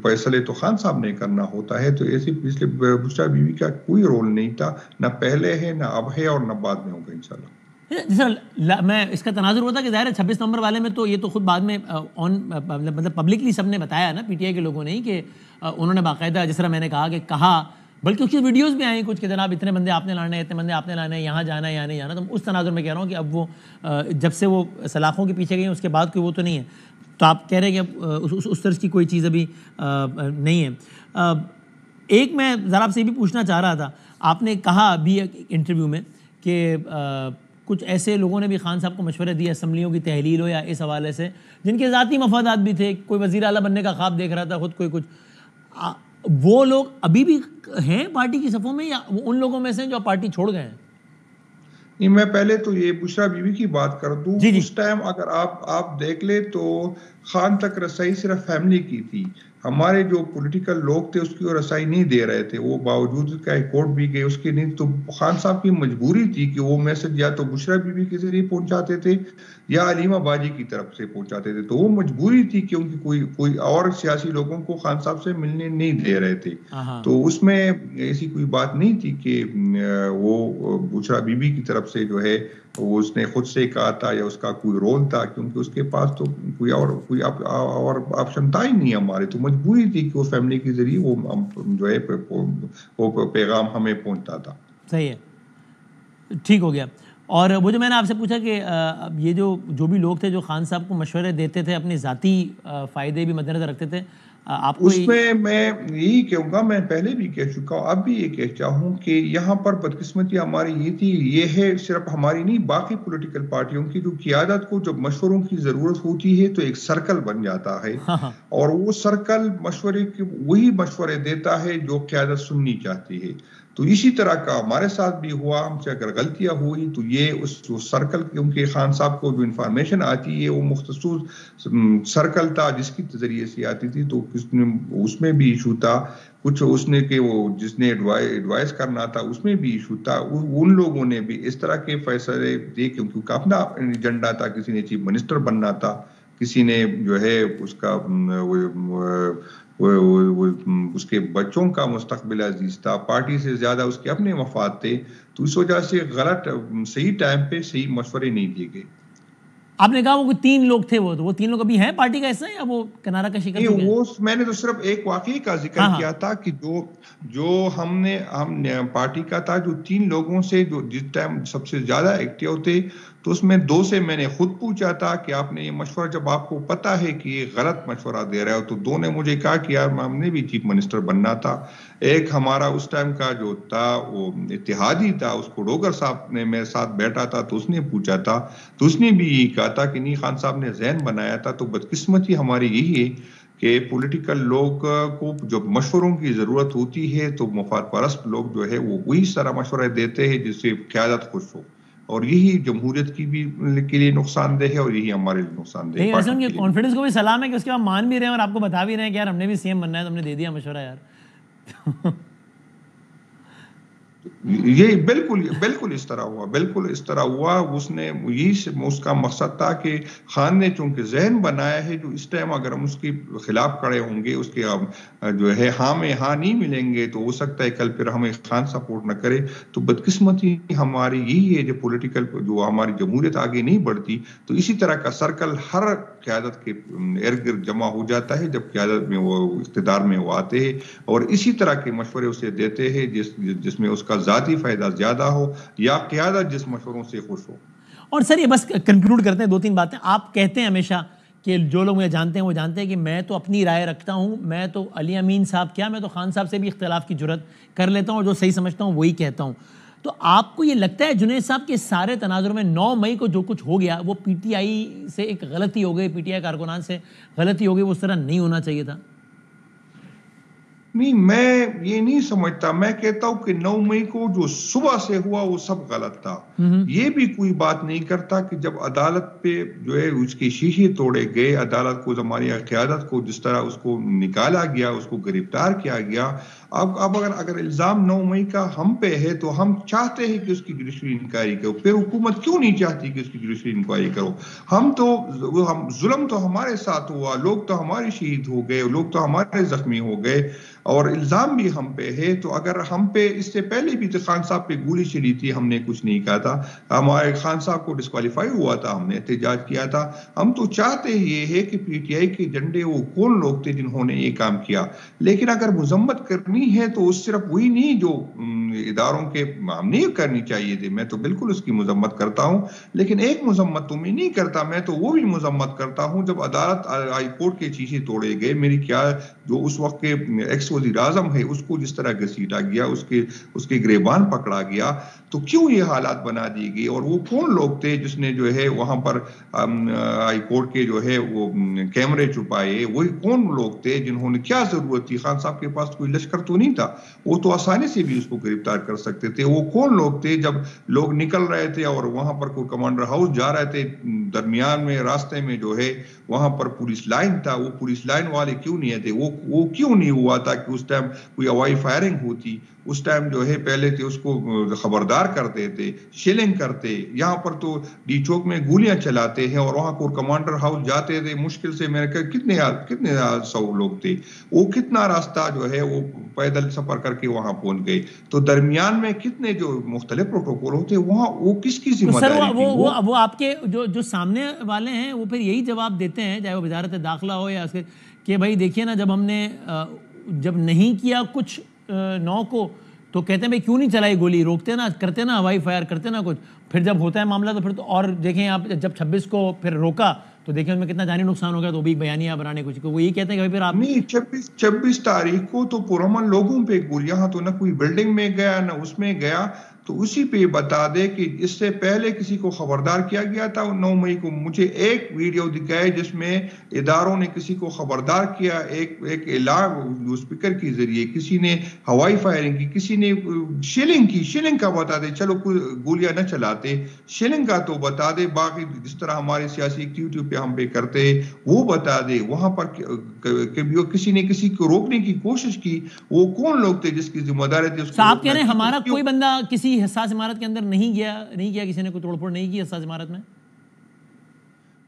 فیصلے تو خان صاحب نے کرنا ہوتا ہے. تو ایسے بشرا بی بی کا کوئی رول نہیں تھا، نہ پہلے ہے، نہ اب ہے، اور نہ بعد میں ہوگا انشاءاللہ. جیسا میں اس کا تناظر ہوتا کہ ظاہر ہے 26 نومبر والے میں تو یہ تو خود بعد میں مطلب پبلکلی سب نے بتایا نا، پی ٹی آئی کے لوگوں نے ہی، کہ انہوں نے باقاعدہ جس طرح میں نے کہا بلکہ اس کی ویڈیوز بھی آئیں کچھ کہ جناب اتنے بندے آپ نے لانے ہیں، اتنے بندے آپ نے لانے ہیں، یہاں جانا ہے یہاں نہیں جانا. تو اس تناظر میں کہہ رہا ہوں کہ اب وہ جب سے وہ سلاخوں کے پیچھے گئی ہیں اس کے بعد کوئی وہ تو نہیں ہے. تو آپ کہہ رہے ہیں کہ اس طرح کی کوئی چیز ابھی نہیں ہے. ایک میں ذرا آپ سے بھی پوچھنا چاہ رہا تھا, آپ نے کہا ابھی انٹرویو میں کہ کچھ ایسے لوگوں نے بھی خان صاحب کو مشورے دیے اسمبلیوں کی تحلیل ہو یا اس حوالے سے جن کے ذاتی مفادات بھی تھے, کوئی وزیر اعلیٰ بننے کا خواب دیکھ رہا تھا خود, کوئی کچھ. وہ لوگ ابھی بھی ہیں پارٹی کی صفوں میں یا وہ ان لوگوں میں سے جو پارٹی چھوڑ گئے ہیں؟ نہیں, میں پہلے تو یہ بشرا بی بی کی بات کر دوں. اس ٹائم اگر آپ دیکھ لیں تو خان تک رسائی صرف فیملی کی تھی, ہمارے جو پولیٹیکل لوگ تھے اس کی رسائی نہیں دے رہے تھے, وہ باوجود کا کورٹ بھی گئے اس کی نہیں. تو خان صاحب کی مجبوری تھی کہ وہ میسج یا تو بشرا بی بی کے ذریعے پہنچاتے تھے یا علیمہ باجی کی طرف سے پہنچاتے تھے. تو وہ مجبوری تھی کیونکہ کوئی اور سیاسی لوگوں کو خان صاحب سے ملنے نہیں دے رہے تھے. تو اس میں ایسی کوئی بات نہیں تھی کہ وہ بشرا بی بی کی طرف سے جو ہے وہ اس نے خود سے کہا تھا یا اس کا کوئی رول تھا, کیونکہ اس کے پاس تو کوئی اور آپشن تھا ہی نہیں ہمارے. تو مجبوری تھی کہ وہ فیملی کے ذریعے وہ جو ہے وہ پیغام ہمیں پہنچتا تھا. صحیح ہے, ٹھیک ہو گیا. اور وہ جو میں نے آپ سے پوچھا کہ یہ جو بھی لوگ تھے جو خان صاحب کو مشورے دیتے تھے اپنے ذاتی فائدے بھی مد نظر رکھتے تھے, آپ کو اس میں یہی کہوں گا, میں پہلے بھی کہہ چکا ہوں, اب بھی یہ کہتا ہوں کہ یہاں پر بدقسمتی ہماری یہ تھی, یہ ہے صرف ہماری نہیں باقی پولیٹیکل پارٹیوں کی, جو قیادت کو جب مشوروں کی ضرورت ہوتی ہے تو ایک سرکل بن جاتا ہے اور وہ سرکل وہی مشورے دیتا ہے جو قیادت سننی چاہتی ہے. تو اسی طرح کا ہمارے ساتھ بھی ہوا, ہم سے اگر غلطیاں ہوئی تو یہ اس سرکل, کیونکہ خان صاحب کو جو انفارمیشن آتی ہے وہ مختص سرکل تھا جس کی ذریعے سے آتی تھی, تو اس میں بھی ایشو تھا کچھ, اس نے کہ وہ جس نے ایڈوائز کرنا تھا اس میں بھی ایشو تھا. ان لوگوں نے بھی اس طرح کے فیصلے دیے کیونکہ اپنا ایجنڈا تھا, کسی نے چیف منسٹر بننا تھا, کسی نے جو ہے اس کا اس کے بچوں کا مستقبل عزیز تھا, پارٹی سے زیادہ اس کے اپنے مفاد تھے. تو اس وجہ سے صحیح ٹائم پہ صحیح مشورے نہیں دیے گئے. آپ نے کہا وہ 3 لوگ تھے, وہ 3 لوگ ابھی ہیں پارٹی کا حصہ یا وہ کنارہ کشی کر چکے ہیں؟ وہ میں نے تو صرف ایک واقعے کا ذکر کیا تھا کہ جو ہم پارٹی کا تھا, جو 3 لوگوں سے جو جس ٹائم سب سے زیادہ ایکٹیو تھے, تو اس میں 2 سے میں نے خود پوچھا تھا کہ آپ نے یہ مشورہ, جب آپ کو پتا ہے کہ یہ غلط مشورہ دے رہے ہو, تو 2 نے مجھے کہا کہ یار ہم نے بھی چیف منسٹر بننا تھا. ایک ہمارا اس ٹائم کا جو تھا وہ اتحادی تھا, اس کو ڈوگر صاحب نے میرے ساتھ بیٹھا تھا, تو اس نے پوچھا تھا, تو اس نے بھی یہی کہا تھا کہ نہیں خان صاحب نے ذہن بنایا تھا. تو بدقسمتی ہماری یہی ہے کہ پولیٹیکل لوگ کو جب مشوروں کی ضرورت ہوتی ہے تو مفاد پرست لوگ جو ہے وہ وہی سارا مشورہ دیتے ہیں جس سے قیادت خوش ہو, اور یہی جمہوریت کی بھی کے لیے نقصان دہ ہے اور یہی ہمارے لیے نقصان دہ ہے. ایسا ان کے کانفیڈنس کو بھی سلام ہے کہ اس کے بعد مان بھی رہے ہیں اور آپ کو بتا بھی رہے ہیں کہ یار ہم نے بھی سی ایم بننا ہے, تو ہم نے دے دیا مشورہ یار. یہ بالکل اس طرح ہوا. اس نے اس کا مقصد تھا کہ خان نے چونکہ ذہن بنایا ہے, جو اس ٹائم اگر ہم اس کے خلاف کھڑے ہوں گے, اس کے جو ہے ہاں میں ہاں نہیں ملیں گے, تو ہو سکتا ہے کل پھر ہمیں خان سپورٹ نہ کرے. تو بدقسمتی ہماری یہی ہے, جو پولیٹیکل جو ہماری جمہوریت آگے نہیں بڑھتی, تو اسی طرح کا سرکل ہر قیادت کے ارد گرد جمع ہو جاتا ہے جب قیادت میں وہ اقتدار میں وہ آتے ہیں, اور اسی طرح کے مشورے اسے دیتے ہیں جس میں اس کا ذاتی فائدہ زیادہ ہو یا قیادت جس مشوروں سے خوش ہو. اور سر یہ بس کنکلوڈ کرتے ہیں 2-3 باتیں. آپ کہتے ہیں ہمیشہ کہ جو لوگ مجھے جانتے ہیں وہ جانتے ہیں کہ میں تو اپنی رائے رکھتا ہوں, میں تو علی امین صاحب کیا, میں تو خان صاحب سے بھی اختلاف کی جرات کر لیتا ہوں, اور جو صحیح سمجھتا ہوں وہی کہتا ہوں. تو آپ کو یہ لگتا ہے جنید صاحب کے سارے تناظر میں 9 مئی کو جو کچھ ہو گیا وہ پی ٹی آئی سے ایک غلطی ہو گئی, پی ٹی آئی کارکنان سے غلطی ہو گئی, وہ اس طرح نہیں ہونا چاہیے تھا؟ نہیں, میں یہ نہیں سمجھتا. میں کہتا ہوں کہ 9 مئی کو جو صبح سے ہوا وہ سب غلط تھا. یہ بھی کوئی بات نہیں کرتا کہ جب عدالت پہ جو ہے اس کے شیشے توڑے گئے, عدالت کو ہماری قیادت کو جس طرح اس کو نکالا گیا, اس کو گرفتار کیا گیا. اب اگر الزام 9 مئی کا ہم پہ ہے تو ہم چاہتے ہیں کہ اس کی جوڈیشری انکوائری کرو. پھر حکومت کیوں نہیں چاہتی کہ اس کی جوڈیشری انکوائری کرو؟ ظلم تو ہمارے ساتھ ہوا, لوگ تو ہمارے شہید ہو گئے, لوگ تو ہمارے زخمی ہو گئے, اور الزام بھی ہم پہ ہے. تو اگر ہم پہ اس سے پہلے بھی تو خان صاحب پہ گولی چلی تھی, ہم نے کچھ نہیں کہا تھا, ہمارے خان صاحب کو ڈسکوالیفائی ہوا تھا, ہم نے احتجاج کیا تھا. ہم تو چاہتے یہ ہے کہ پی ٹی آئی کے جھنڈے وہ کون لوگ تھے جنہوں نے یہ کام کیا. لیکن اگر مذمت کرنی ہے تو صرف وہی نہیں جو اداروں کے نہیں کرنی چاہیے تھی. میں تو بالکل اس کی مذمت کرتا ہوں, لیکن ایک مذمت تو میں نہیں کرتا, میں تو وہ بھی مذمت کرتا ہوں جب عدالت ہائی کورٹ کے شیشے توڑے گئے. میری کیا جو اس وقت کے ایکس وزیر اعظم ہے اس کو جس طرح گھسیٹا گیا, اس کے گریبان پکڑا گیا, تو کیوں یہ حالات بنا دی گئی؟ اور وہ کون لوگ تھے جس نے جو ہے وہاں پر ہائی کورٹ کے جو ہے وہ کیمرے چھپائے؟ وہی کون لوگ تھے جنہوں نے, کیا ضرورت تھی؟ خان صاحب کے پاس کوئی لشکر تو نہیں تھا, وہ تو آسانی سے بھی اس کو گرفتار کر سکتے تھے. وہ کون لوگ تھے جب لوگ نکل رہے تھے اور وہاں پر کوئی کمانڈر ہاؤس جا رہے تھے, درمیان میں راستے میں جو ہے وہاں پر پولیس لائن تھا, وہ پولیس لائن والے کیوں نہیں تھے؟ وہ کیوں نہیں ہوا تھا کہ اس ٹائم کوئی ہوائی فائرنگ ہوتی؟ اس ٹائم جو ہے پہلے تھے اس کو خبردار کرتے تھے, شیلنگ کرتے. یہاں پر تو ڈی چوک میں گولیاں چلاتے ہیں اور وہاں کو کمانڈر ہاؤس جاتے تھے مشکل سے, میں نے کہا کتنے 100 لوگ تھے, وہ کتنا راستہ جو ہے وہ پیدل سفر کر کے وہاں پہنچ گئے. تو درمیان میں کتنے جو مختلف پروٹوکول ہوتے وہاں, وہ کس کی ذمہ داری تھی؟ وہ آپ کے جو سامنے والے ہیں وہ پھر یہی جواب دیتے ہیں, چاہے وہ وزارت داخلہ ہو یا کہ بھائی دیکھیے نا, جب ہم نے جب نہیں کیا کچھ 9 کو تو کہتے ہیں بھائی کیوں نہیں چلائی گولی, روکتے نا, کرتے نا ہوائی فائر, کرتے نا کچھ. پھر جب ہوتا ہے معاملہ تو پھر تو, اور دیکھیں آپ جب 26 کو پھر روکا تو دیکھیں ان میں کتنا جانی نقصان ہو گیا, تو بھی بیانیہ بنانے کچھ کو وہ یہی کہتے ہیں کہ پھر آپ نہیں 26 تاریخ کو تو پرامن لوگوں پہ گولیاں, تو نہ کوئی بلڈنگ میں گیا نہ اس میں گیا. تو اسی پہ بتا دے کہ اس سے پہلے کسی کو خبردار کیا گیا تھا 9 مئی کو. مجھے ایک ویڈیو دکھائے جس میں اداروں نے کسی کو خبردار کیا, ایک اعلان اسپیکر کے ذریعے, کسی نے ہوائی فائرنگ کی, کسی نے شیلنگ کی. شیلنگ کا بتا دے, چلو گولیاں نہ چلاتے, شیلنگ کا تو بتا دے. باقی جس طرح ہماری سیاسی ایکٹیویٹی پہ ہم پہ کرتے وہ بتا دے. وہاں پر کسی نے کسی کو روکنے کی کوشش کی, وہ کون لوگ تھے جس کی ذمہ داری تھی؟ آپ کہہ رہے ہیں ہمارا کوئی بندہ کسی حساس عمارت کے اندر نہیں گیا کسی نے کوئی توڑ پھوڑ نہیں کی حساس عمارت میں؟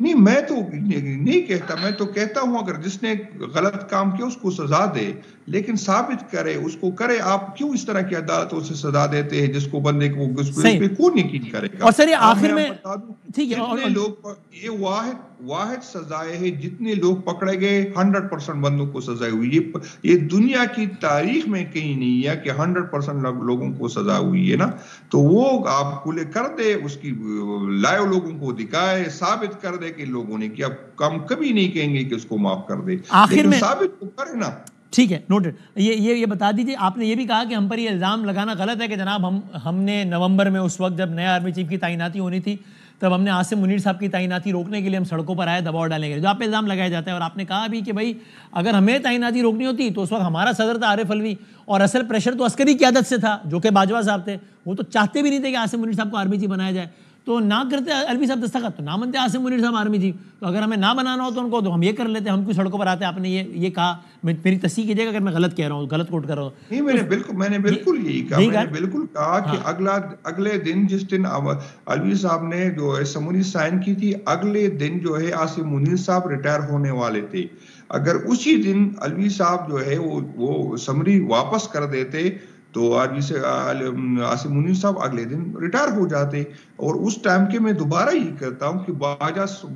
نہیں, میں تو نہیں کہتا, میں تو کہتا ہوں اگر جس نے غلط کام کیا اس کو سزا دے, لیکن ثابت کرے, اس کو کرے. آپ کیوں اس طرح کی عدالتوں سے سزا دیتے ہیں جس کو بندے کو اس پہ کون یقین کرے گا؟ اور سر یہ آخر میں ٹھیک ہے, جتنے لوگ, یہ واحد سزائے ہیں, جتنے لوگ پکڑے گئے 100% بندوں کو سزا ہوئی. یہ دنیا کی تاریخ میں کہیں نہیں ہے کہ 100% لوگوں کو سزا ہوئی ہے نا. تو وہ آپ کھلے کر دے, اس کی لائیو لوگوں کو دکھائے, ثابت کر دے کہ لوگوں نے کیا. ہم کبھی نہیں کہیں گے کہ اس کو معاف کر دے, آخر میں ثابت تو کرے نا. ٹھیک ہے, نوٹڈ. یہ بتا دیجیے, آپ نے یہ بھی کہا کہ ہم پر یہ الزام لگانا غلط ہے کہ جناب ہم نے نومبر میں اس وقت جب نیا آرمی چیف کی تعیناتی ہونی تھی تب ہم نے عاصم منیر صاحب کی تعیناتی روکنے کے لیے ہم سڑکوں پر آئے دباؤ ڈالنے کے لیے, جو آپ پہ الزام لگایا جاتا ہے. اور آپ نے کہا بھی کہ بھائی اگر ہمیں تعیناتی روکنی ہوتی تو اس وقت ہمارا صدر تھا عارف الوی, اور اصل پریشر تو عسکری قیادت سے تھا جو کہ باجوہ صاحب تھے. وہ تو چاہتے بھی نہیں تھے کہ عاصم منیر صاحب کو آرمی چیف بنایا جائے, تو نہ کرتے الوی صاحب دستخط, تو نہ بنتے عاصم منیر صاحب آرمی چیف. تو اگر ہمیں نہ بنانا ہو تو ان کو تو ہم یہ کر لیتے, ہم کوئی سڑکوں پر آتے. آپ نے یہ کہا, میری تصحیح کیجیے گا اگر میں غلط کہہ رہا ہوں, غلط کوٹ کر رہا ہوں. نہیں, میں نے بالکل یہی کہا, میں نے بالکل کہا کہ اگلے دن جس دن الوی صاحب نے جو سمونی سائن کی تھی, اگلے دن جو ہے عاصم منیر صاحب ریٹائر ہونے والے تھے. اگر اسی دن الوی صاحب جو ہے وہ سمری واپس کر دیتے تو عاصم منیر صاحب اگلے دن ریٹائر ہو جاتے. اور اس ٹائم کے میں دوبارہ یہ کہتا ہوں کہ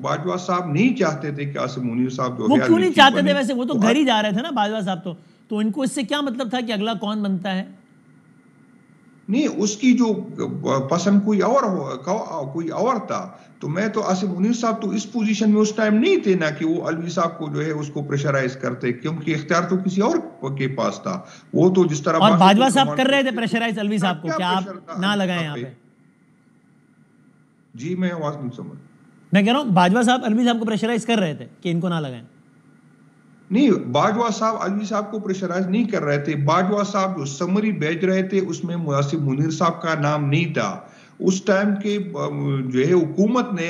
باجوہ صاحب نہیں چاہتے تھے کہ عاصم منیر صاحب جو ہے, وہ کیوں نہیں چاہتے تھے ویسے؟ وہ تو گھر ہی جا رہے تھے نا باجوہ صاحب, تو ان کو اس سے کیا مطلب تھا کہ اگلا کون بنتا ہے؟ نہیں, اس کی جو پسند کوئی اور تھا. تو میں تو عاصم منیر صاحب تو اس پوزیشن میں اس ٹائم نہیں تھے نا کہ وہ الوی صاحب کو جو ہے اس کو پریشرائز کرتے, کیونکہ اختیار تو کسی اور کے پاس تھا. وہ تو جس طرح اور باجوہ صاحب کر رہے تھے پریشرائز الوی صاحب کو, کیا آپ نہ لگائیں یہاں پہ؟ جی میں آواز نہیں سمجھ. میں کہہ رہا ہوں باجوہ صاحب الوی صاحب کو پریشرائز کر رہے تھے کہ ان کو نہ لگائیں. نہیں, باجوہ صاحب الوی صاحب کو پریشرائز نہیں کر رہے تھے. باجوہ صاحب جو سمری بھیج رہے تھے اس میں عاصم منیر صاحب کا نام نہیں تھا. اس ٹائم کے جو ہے حکومت نے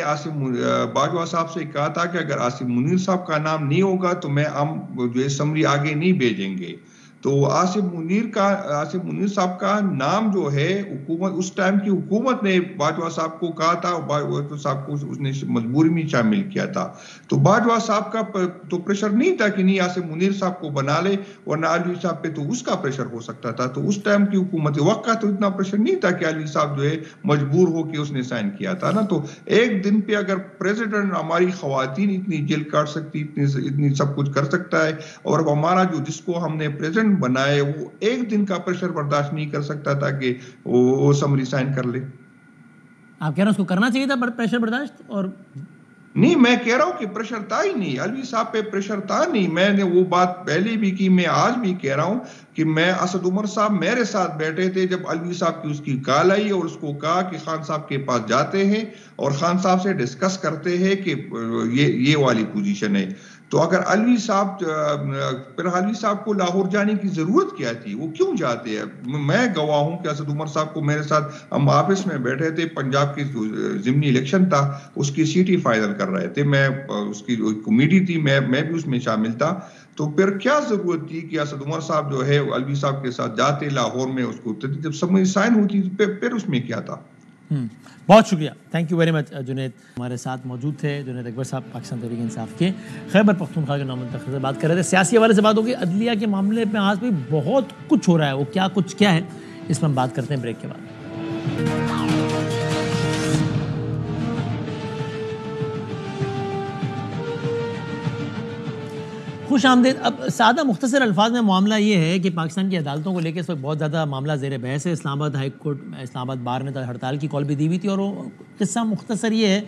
باجوہ صاحب سے کہا تھا کہ اگر عاصم منیر صاحب کا نام نہیں ہوگا تو ہم جو ہے سمری آگے نہیں بھیجیں گے. تو عاصم منیر صاحب کا نام جو ہے حکومت, اس ٹائم کی حکومت نے باجوہ صاحب کو کہا تھا, باجوہ صاحب کو اس نے مجبوری میں شامل کیا تھا. تو باجوہ صاحب کا تو پریشر نہیں تھا کہ نہیں عاصم منیر صاحب کو بنا لے, ورنہ الوی صاحب پہ تو اس کا پریشر ہو سکتا تھا. تو اس ٹائم کی حکومت وقت کا تو اتنا پریشر نہیں تھا کہ الوی صاحب جو ہے مجبور ہو کے اس نے سائن کیا تھا نا. تو ایک دن پہ اگر پریزیڈنٹ ہماری خواتین اتنی جیل کاٹ سکتی, اتنی سب کچھ کر سکتا ہے, اور ہمارا جس کو ہم نے پریزیڈنٹ پریزیڈنٹ بنائے وہ ایک دن کا پریشر برداشت نہیں کر سکتا تھا کہ وہ سمری سائن کر لے. آپ کہہ رہے ہیں اس کو کرنا چاہیے تھا پریشر برداشت؟ اور نہیں، میں کہہ رہا ہوں کہ پریشر تھا ہی نہیں، الوی صاحب پہ پریشر تھا نہیں. میں نے وہ بات پہلے بھی کی، میں آج بھی کہہ رہا ہوں کہ میں اسد عمر صاحب میرے ساتھ بیٹھے تھے جب الوی صاحب کی اس کی کال آئی اور اس کو کہا کہ خان صاحب کے پاس جاتے ہیں اور خان صاحب سے ڈسکس کرتے ہیں کہ یہ والی پوزیشن ہے. تو اگر الوی صاحب پھر الوی صاحب کو لاہور جانے کی ضرورت کیا تھی؟ وہ کیوں جاتے ہیں؟ میں گواہ ہوں کہ اسد عمر صاحب کو میرے ساتھ ہم آفس میں بیٹھے تھے، پنجاب کی ضمنی الیکشن تھا، اس کی سیٹ ہی فائنل کر رہے تھے، میں اس کی کمیٹی تھی، میں بھی اس میں شامل تھا. تو پھر کیا ضرورت تھی کہ اسد عمر صاحب جو ہے الوی صاحب کے ساتھ جاتے لاہور میں، اس کو جب سمجھ سائن ہوتی پھر اس میں کیا تھا؟ بہت شکریہ، thank you very much. Junaid ہمارے ساتھ موجود تھے، جنید اکبر صاحب پاکستان تحریک انصاف کے خیبر پختونخوا کے نام منتخب سے بات کر رہے تھے. سیاسی حوالے سے بات ہوگی، عدلیہ کے معاملے میں آج بھی بہت کچھ ہو رہا ہے، وہ کیا ہے اس میں ہم بات کرتے ہیں بریک کے بعد. خوش آمدید. اب سادہ مختصر الفاظ میں معاملہ یہ ہے کہ پاکستان کی عدالتوں کو لے کے اس وقت بہت زیادہ معاملہ زیر بحث ہے. اسلام آباد ہائی کورٹ، اسلام آباد بار نے ہڑتال کی کال بھی دی ہوئی تھی، اور وہ قصہ مختصر یہ ہے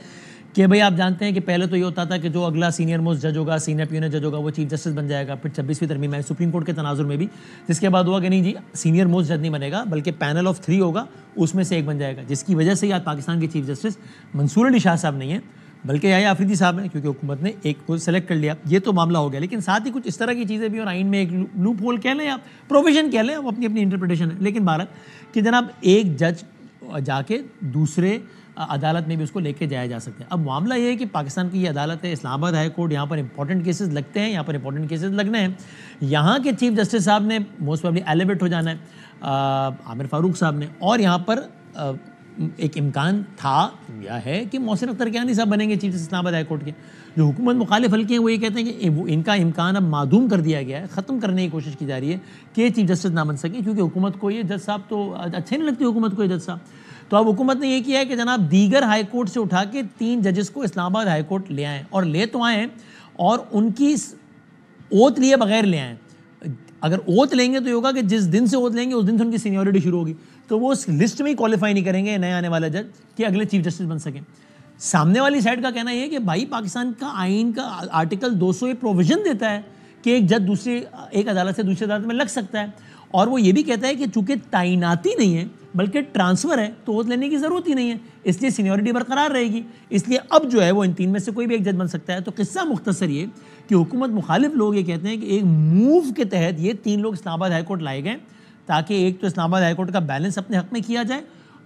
کہ بھئی آپ جانتے ہیں کہ پہلے تو یہ ہوتا تھا کہ جو اگلا سینئر موسٹ جج ہوگا، سینئر پیونر جج ہوگا، وہ چیف جسٹس بن جائے گا. پھر 26ویں ترمیم ہے سپریم کورٹ کے تناظر میں بھی، جس کے بعد ہوا کہ نہیں جی سینئر موسٹ جج نہیں بنے گا بلکہ پینل آف 3 ہوگا، اس میں سے ایک بن جائے گا، جس کی وجہ سے آج پاکستان کے چیف جسٹس منصور علی شاہ صاحب نہیں ہیں بلکہ یحییٰ آفریدی صاحب ہیں، کیونکہ حکومت نے ایک کو سلیکٹ کر لیا. یہ تو معاملہ ہو گیا، لیکن ساتھ ہی کچھ اس طرح کی چیزیں بھی، اور آئین میں ایک لوپ ہول کہہ لیں یا پروویژن کہہ لیں، وہ اپنی انٹرپریٹیشن ہے. لیکن بہرحال کہ جناب ایک جج جا کے دوسرے عدالت میں بھی اس کو لے کے جایا جا سکتا ہے. اب معاملہ یہ ہے کہ پاکستان کی یہ عدالت ہے اسلام آباد ہائی کورٹ، یہاں پر امپورٹنٹ کیسز لگتے ہیں، یہاں پر امپورٹنٹ کیسز لگنے ہیں. یہاں کے چیف جسٹس صاحب نے موسٹ پروبیبلی ایلیویٹ ہو جانا ہے عامر فاروق صاحب نے، اور یہاں پر ایک امکان تھا یا ہے کہ محسن اختر کیانی صاحب بنیں گے چیف جسٹس اسلام آباد ہائی کورٹ کے. جو حکومت مخالف حلقے ہیں وہ یہ کہتے ہیں کہ ان کا امکان اب معدوم کر دیا گیا ہے، ختم کرنے کی کوشش کی جا رہی ہے کہ یہ چیف جسٹس نہ بن سکیں، کیونکہ حکومت کو یہ جج صاحب تو اچھے نہیں لگتے حکومت کو یہ جج صاحب. تو اب حکومت نے یہ کیا ہے کہ جناب دیگر ہائی کورٹ سے اٹھا کے 3 ججز کو اسلام آباد ہائی کورٹ لے آئیں، اور لے تو آئیں اور ان کی اوتھ لیے بغیر لے آئیں. اگر اوتھ لیں گے تو یہ ہوگا کہ جس دن سے اوتھ لیں گے اس دن سے ان کی سینیورٹی شروع ہوگی، تو وہ اس لسٹ میں ہی کوالیفائی نہیں کریں گے نئے آنے والے جج کہ اگلے چیف جسٹس بن سکیں. سامنے والی سائڈ کا کہنا یہ ہے کہ بھائی پاکستان کا آئین کا آرٹیکل 200 یہ پروویژن دیتا ہے کہ ایک جج ایک عدالت سے دوسری عدالت میں لگ سکتا ہے، اور وہ یہ بھی کہتا ہے کہ چونکہ تعیناتی نہیں ہے بلکہ ٹرانسفر ہے تو اوتھ لینے کی ضرورت ہی نہیں ہے، اس لیے سینیورٹی برقرار رہے گی. اس لیے اب جو ہے وہ ان 3 میں سے کوئی بھی ایک جج بن سکتا ہے. تو قصہ مختصر یہ کہ حکومت مخالف لوگ یہ کہتے ہیں کہ ایک موو کے تحت یہ 3 لوگ اسلام آباد ہائی کورٹ لائے گئے تاکہ ایک تو اسلام آباد ہائی کورٹ کا بیلنس اپنے حق میں کیا جائے،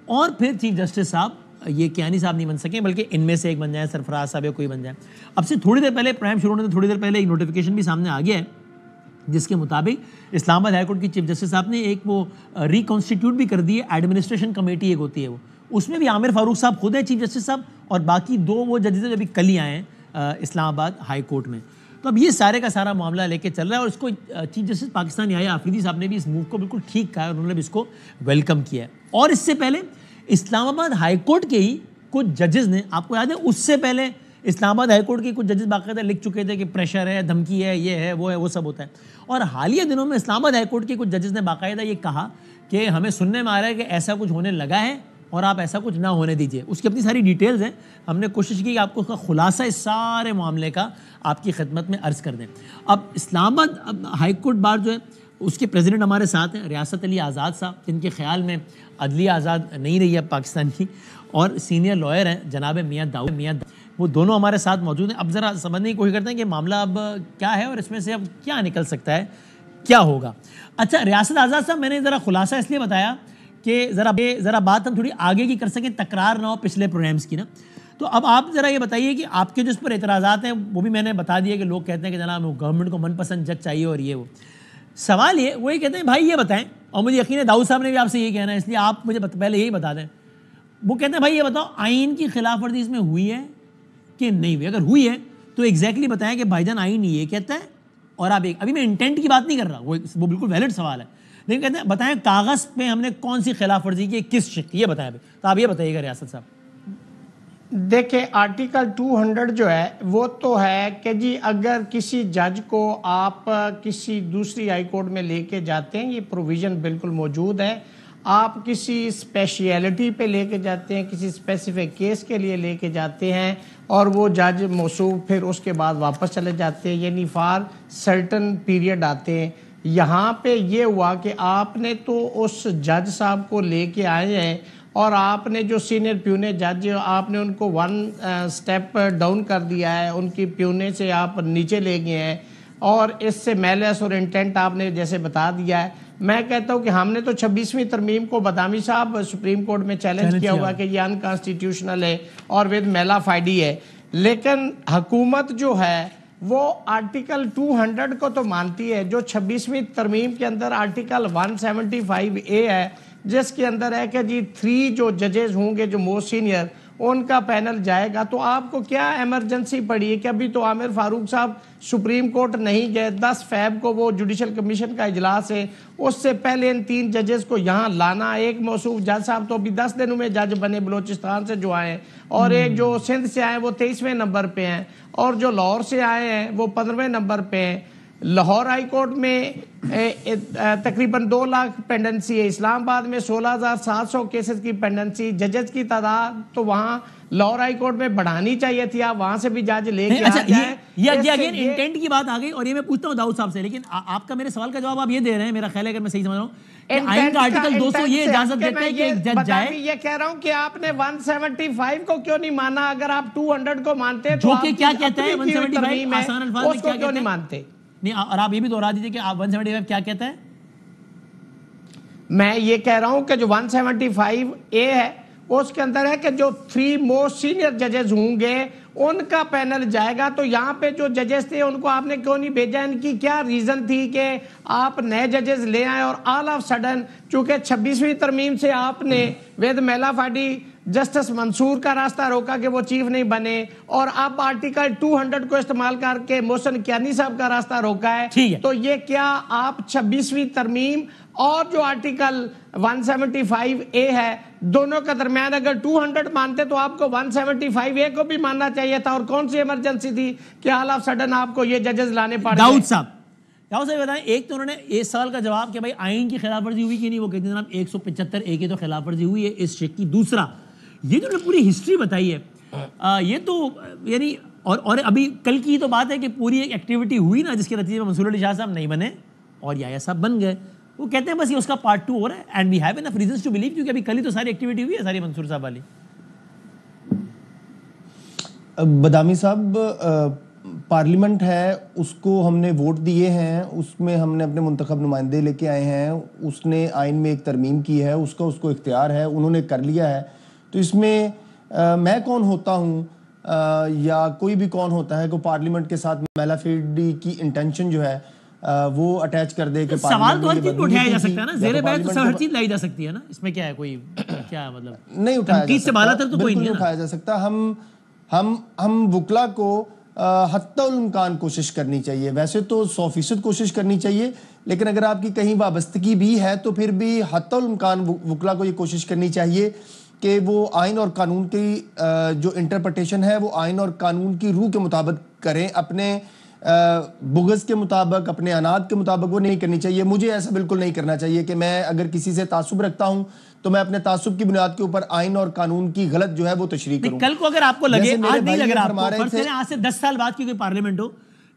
اور پھر چیف جسٹس صاحب یہ کیانی صاحب نہیں بن سکیں بلکہ ان میں سے ایک بن جائیں، سرفراز صاحب یا کوئی بن جائے. اب سے تھوڑی دیر پہلے پرائم شروع ہونے سے تھوڑی دیر پہلے ایک نوٹیفیکیشن بھی سامنے آ گیا ہے جس کے مطابق اسلام آباد ہائی کورٹ کی چیف جسٹس صاحب نے ایک وہ ریکنسٹیٹیوٹ بھی کر دی ہے، ایڈمنسٹریشن کمیٹی ایک ہوتی ہے وہ، اس میں بھی عامر فاروق صاحب خود ہیں چیف جسٹس صاحب، اور باقی 2 وہ ججز جو ابھی کل ہی آئے ہیں اسلام آباد ہائی کورٹ میں. تو اب یہ سارے کا سارا معاملہ لے کے چل رہا ہے، اور اس کو چیف جسٹس پاکستان یحییٰ آفریدی صاحب نے بھی اس موو کو بالکل ٹھیک کہا ہے، انہوں نے بھی اس کو ویلکم کیا ہے. اور اس سے پہلے اسلام آباد ہائی کورٹ کے ہی کچھ ججز نے، آپ کو یاد ہے اس سے پہلے اسلام آباد ہائی کورٹ کے کچھ ججز باقاعدہ لکھ چکے تھے کہ پریشر ہے، دھمکی ہے، یہ ہے، وہ سب ہوتا ہے. اور حالیہ دنوں میں اسلام آباد ہائی کورٹ کے کچھ ججز نے باقاعدہ یہ کہا کہ ہمیں سننے میں آ رہا ہے کہ ایسا کچھ ہونے لگا ہے اور آپ ایسا کچھ نہ ہونے دیجیے. اس کی اپنی ساری ڈیٹیلز ہیں، ہم نے کوشش کی کہ آپ کو اس کا خلاصہ اس سارے معاملے کا آپ کی خدمت میں عرض کر دیں. اب اسلام آباد ہائی کورٹ بار جو ہے اس کے پریزیڈنٹ ہمارے ساتھ ہیں ریاست علی آزاد صاحب، جن کے خیال میں عدلیہ آزاد نہیں رہی ہے پاکستان کی، اور سینئر لائر ہیں جناب میاں داؤد، وہ دونوں ہمارے ساتھ موجود ہیں. اب ذرا سمجھنے کی کوشش کرتے ہیں کہ معاملہ اب کیا ہے اور اس میں سے اب کیا نکل سکتا ہے، کیا ہوگا. اچھا ریاست آزاد صاحب، میں نے ذرا خلاصہ اس لیے بتایا کہ ذرا بات ہم تھوڑی آگے کی کر سکیں، تکرار نہ ہو پچھلے پروگرامز کی نا. تو اب آپ ذرا یہ بتائیے کہ آپ کے جو اس پر اعتراضات ہیں وہ بھی میں نے بتا دیا کہ لوگ کہتے ہیں کہ جناب گورنمنٹ کو من پسند جج چاہیے اور یہ وہ. سوال وہ یہ کہتے ہیں بھائی یہ بتائیں، اور مجھے یقین ہے داؤد صاحب نے بھی آپ سے یہ کہنا ہے، اس لیے آپ مجھے پہلے یہی بتا دیں. وہ کہتے ہیں بھائی یہ بتاؤ آئین کی خلاف ورزی اس میں ہوئی ہے کہ نہیں ہوئی؟ اگر ہوئی ہے تو ایگزیکٹلی بتائیں کہ بھائی جان آئین یہ کہتا ہے، اور آپ ابھی میں انٹینٹ کی بات نہیں کر رہا، وہ بالکل ویلڈ سوال ہے، لیکن کہتے ہیں بتائیں کاغذ پہ ہم نے کون سی خلاف ورزی کی، کس شق کی، یہ بتائیں. تو آپ یہ بتائیے گا ریاست صاحب. دیکھیں آرٹیکل 200 جو ہے وہ تو ہے کہ جی اگر کسی جج کو آپ کسی دوسری ہائی کورٹ میں لے کے جاتے ہیں، یہ پروویژن بالکل موجود ہے، آپ کسی اسپیشیلٹی پہ لے کے جاتے ہیں، کسی اسپیسیفک کیس کے لیے لے کے جاتے ہیں اور وہ جج موصوف پھر اس کے بعد واپس چلے جاتے ہیں، یعنی فار سرٹن پیریڈ آتے ہیں۔ یہاں پہ یہ ہوا کہ آپ نے تو اس جج صاحب کو لے کے آئے ہیں اور آپ نے جو سینئر پیونے جج آپ نے ان کو 1 سٹیپ ڈاؤن کر دیا ہے، ان کی پیونے سے آپ نیچے لے گئے ہیں اور اس سے میلس اور انٹینٹ آپ نے جیسے بتا دیا ہے۔ میں کہتا ہوں کہ ہم نے تو 26ویں ترمیم کو بدامی صاحب سپریم کورٹ میں چیلنج کیا ہوا کہ یہ انکانسٹیٹیوشنل ہے اور ود میلا فائڈی ہے، لیکن حکومت جو ہے وہ آرٹیکل 200 کو تو مانتی ہے، جو 26ویں ترمیم کے اندر آرٹیکل 175A ہے جس کے اندر ہے کہ جی 3 جو ججز ہوں گے جو موسٹ سینئر ان کا پینل جائے گا۔ تو آپ کو کیا ایمرجنسی پڑی ہے کہ ابھی تو عامر فاروق صاحب سپریم کورٹ نہیں گئے، 10 فیب کو وہ جوڈیشل کمیشن کا اجلاس ہے، اس سے پہلے ان 3 ججز کو یہاں لانا، ایک موصوف جج صاحب تو ابھی 10 دنوں میں جج بنے بلوچستان سے جو آئے ہیں، اور ایک جو سندھ سے آئے وہ 23ویں نمبر پہ ہیں، اور جو لاہور سے آئے ہیں وہ 15ویں نمبر پہ ہیں۔ لاہور ہائی کورٹ میں تقریباً 2 لاکھ پینڈنسی ہے، اسلام آباد میں 16,700 کیسز کی پینڈنسی، ججز کی تعداد تو وہاں لاہور ہائی کورٹ میں بڑھانی چاہیے تھی، آپ وہاں سے بھی جج لے کے آ جائیں۔ یہ اگین انٹینٹ کی بات آ گئی، اور یہ میں پوچھتا ہوں داؤد صاحب سے، لیکن آپ کا میرے سوال کا جواب آپ یہ دے رہے ہیں، میرا خیال ہے اگر میں صحیح سمجھ رہا ہوں کہ آئین کا آرٹیکل 200 یہ اجازت دیتا ہے کہ ایک جج جائے۔ یہ کہہ رہا ہوں کہ آپ نے 175 کو کیوں نہیں مانا؟ اگر آپ 200 کو مانتے تو جو کہ کیا کہتا ہے 175 آسان الفاظ میں اس کو کیوں نہیں مانتے؟ نہیں، اور آپ یہ بھی دوہرا دیجئے کہ آپ 175 کیا کہتا ہے؟ میں یہ کہہ رہا ہوں کہ جو 175A ہے اس کے اندر ہے کہ جو 3 موسٹ سینئر ججز ہوں گے ان کا پینل جائے گا۔ تو یہاں پہ جو ججز تھے ان کو آپ نے کیوں نہیں بھیجا؟ ان کی کیا ریزن تھی کہ آپ نئے ججز لے آئے اور آل آف سڈن چونکہ 26ویں ترمیم سے آپ نے ود میلا فاڈی جسٹس منصور کا راستہ روکا کہ وہ چیف نہیں بنے، اور اب آرٹیکل 200 کو استعمال کر کے محسن کیانی صاحب کا راستہ روکا ہے، تو یہ کیا آپ 26ویں ترمیم اور جو آرٹیکل 175A ہے دونوں کا درمیان اگر 200 مانتے تو آپ کو 175A کو بھی ماننا چاہیے تھا؟ اور کون سی ایمرجنسی تھی کہ آل آف سڈن آپ کو یہ ججز لانے پڑ گئے؟ داؤد صاحب بتائیں، ایک تو انہوں نے اس سوال کا جواب کہ بھائی آئین کی خلاف ورزی ہوئی کہ نہیں، وہ کہتے ہیں جناب 175A کی تو خلاف ورزی ہوئی ہے اس شک کی۔ دوسرا یہ جو پوری ہسٹری بتائی ہے، یہ تو یعنی اور ابھی کل کی تو بات ہے کہ پوری ایک ایکٹیویٹی ہوئی نا جس کے نتیجے میں منصور علی شاہ صاحب نہیں بنے اور یحییٰ صاحب بن گئے، وہ کہتے ہیں بس یہ اس کا پارٹ 2 ہو رہا ہے، and we have enough reasons to believe, کیونکہ ابھی کل ہی تو ساری ایکٹیویٹی ہوئی ہے ساری منصور صاحب والی۔ بدامی صاحب، پارلیمنٹ ہے، اس کو ہم نے ووٹ دیے ہیں، اس میں ہم نے اپنے منتخب نمائندے لے کے آئے ہیں، اس نے آئین میں ایک ترمیم کی ہے، اس کو اختیار ہے، انہوں نے کر لیا ہے۔ تو اس میں میں کون ہوتا ہوں یا کوئی بھی کون ہوتا ہے کہ پارلیمنٹ کے ساتھ میلا فیڈی کی انٹینشن جو ہے وہ اٹیچ کر دے کہ سوال تو ہر چیز اٹھایا جا سکتا ہے نا، زیر بحث تو ہر چیز لائی جا سکتی ہے نا، اس میں کیا ہے، کوئی کیا مطلب نہیں اٹھایا جا سکتا، بالکل نہیں اٹھایا جا سکتا۔ ہم وکلا کو حتی الامکان کوشش کرنی چاہیے، ویسے تو 100% کوشش کرنی چاہیے، لیکن اگر آپ کی کہیں وابستگی بھی ہے تو پھر بھی حتی الامکان وکلا کو یہ کوشش کرنی چاہیے کہ وہ آئین اور قانون کی جو انٹرپریٹیشن ہے وہ آئین اور قانون کی روح کے مطابق کریں، اپنے بغض کے مطابق، اپنے عناد کے مطابق وہ نہیں کرنی چاہیے۔ مجھے ایسا بالکل نہیں کرنا چاہیے کہ میں اگر کسی سے تعصب رکھتا ہوں تو میں اپنے تعصب کی بنیاد کے اوپر آئین اور قانون کی غلط جو ہے وہ تشریح کروں۔ کل کو اگر آپ کو لگے، آج نہیں لگ رہا آپ کو، فرض کریں آج سے 10 سال بعد کی کوئی پارلیمنٹ ہو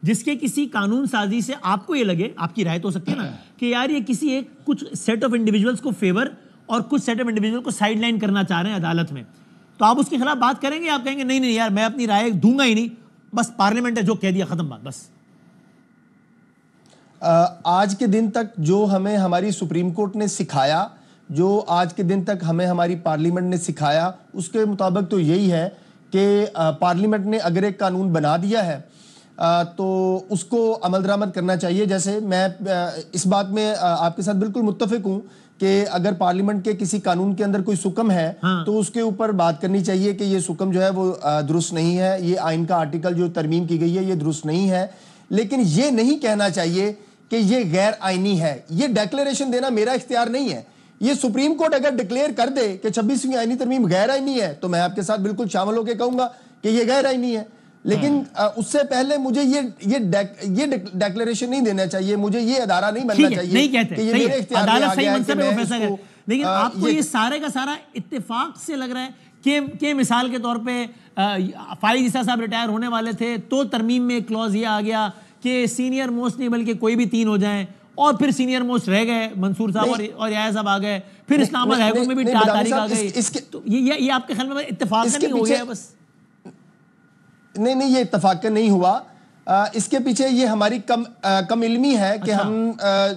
جس کے کسی قانون سازی سے آپ کو یہ لگے، آپ کی رائے تو ہو سکتی ہے نا، کہ یار یہ کسی ایک کچھ سیٹ آف انڈیویجولز کو فیور اور کچھ سیٹ آف انڈیویجول کو سائیڈ لائن کرنا چاہ رہے ہیں عدالت میں، تو آپ اس کے خلاف بات کریں گے؟ آپ کہیں گے نہیں یار میں اپنی رائے دوں گا ہی نہیں، بس پارلیمنٹ ہے جو کہہ دیا ختم بات بس؟ آج کے دن تک جو ہمیں ہماری سپریم کورٹ نے سکھایا، جو آج کے دن تک ہمیں ہماری پارلیمنٹ نے سکھایا، اس کے مطابق تو یہی ہے کہ پارلیمنٹ نے اگر ایک قانون بنا دیا ہے تو اس کو عمل درآمد کرنا چاہیے۔ جیسے میں اس بات میں آپ کے ساتھ بالکل متفق ہوں کہ اگر پارلیمنٹ کے کسی قانون کے اندر کوئی سکم ہے تو اس کے اوپر بات کرنی چاہیے کہ یہ سکم جو ہے وہ درست نہیں ہے، یہ آئین کا آرٹیکل جو ترمیم کی گئی ہے یہ درست نہیں ہے، لیکن یہ نہیں کہنا چاہیے کہ یہ غیر آئینی ہے۔ یہ ڈیکلیریشن دینا میرا اختیار نہیں ہے، یہ سپریم کورٹ اگر ڈکلیئر کر دے کہ 26ویں آئینی ترمیم غیر آئینی ہے تو میں آپ کے ساتھ بالکل شامل ہو کے کہوں گا کہ یہ غیر آئینی ہے، لیکن اس سے پہلے مجھے یہ ڈیکلیریشن نہیں دینا چاہیے، مجھے یہ ادارہ نہیں بننا چاہیے کہ یہ میرے اختیار میں آ گیا ہے کہ میں اس کو، لیکن آپ کو یہ سارے کا سارا اتفاق سے لگ رہا ہے کہ مثال کے طور پہ فائز عیسیٰ صاحب ریٹائر ہونے والے تھے تو ترمیم میں ایک کلوز یہ آ گیا کہ سینئر موسٹ نہیں بلکہ کوئی بھی 3 ہو جائیں، اور پھر سینئر موسٹ رہ گئے منصور صاحب اور یحییٰ صاحب آ گئے، پھر اسلام آباد ہائی کورٹ میں بھی تاریخ آ گئی، تو یہ آپ کے خیال میں اتفاق کا نہیں ہو گیا بس؟ نہیں یہ اتفاق کا نہیں ہوا، اس کے پیچھے یہ ہماری کم علمی ہے کہ ہم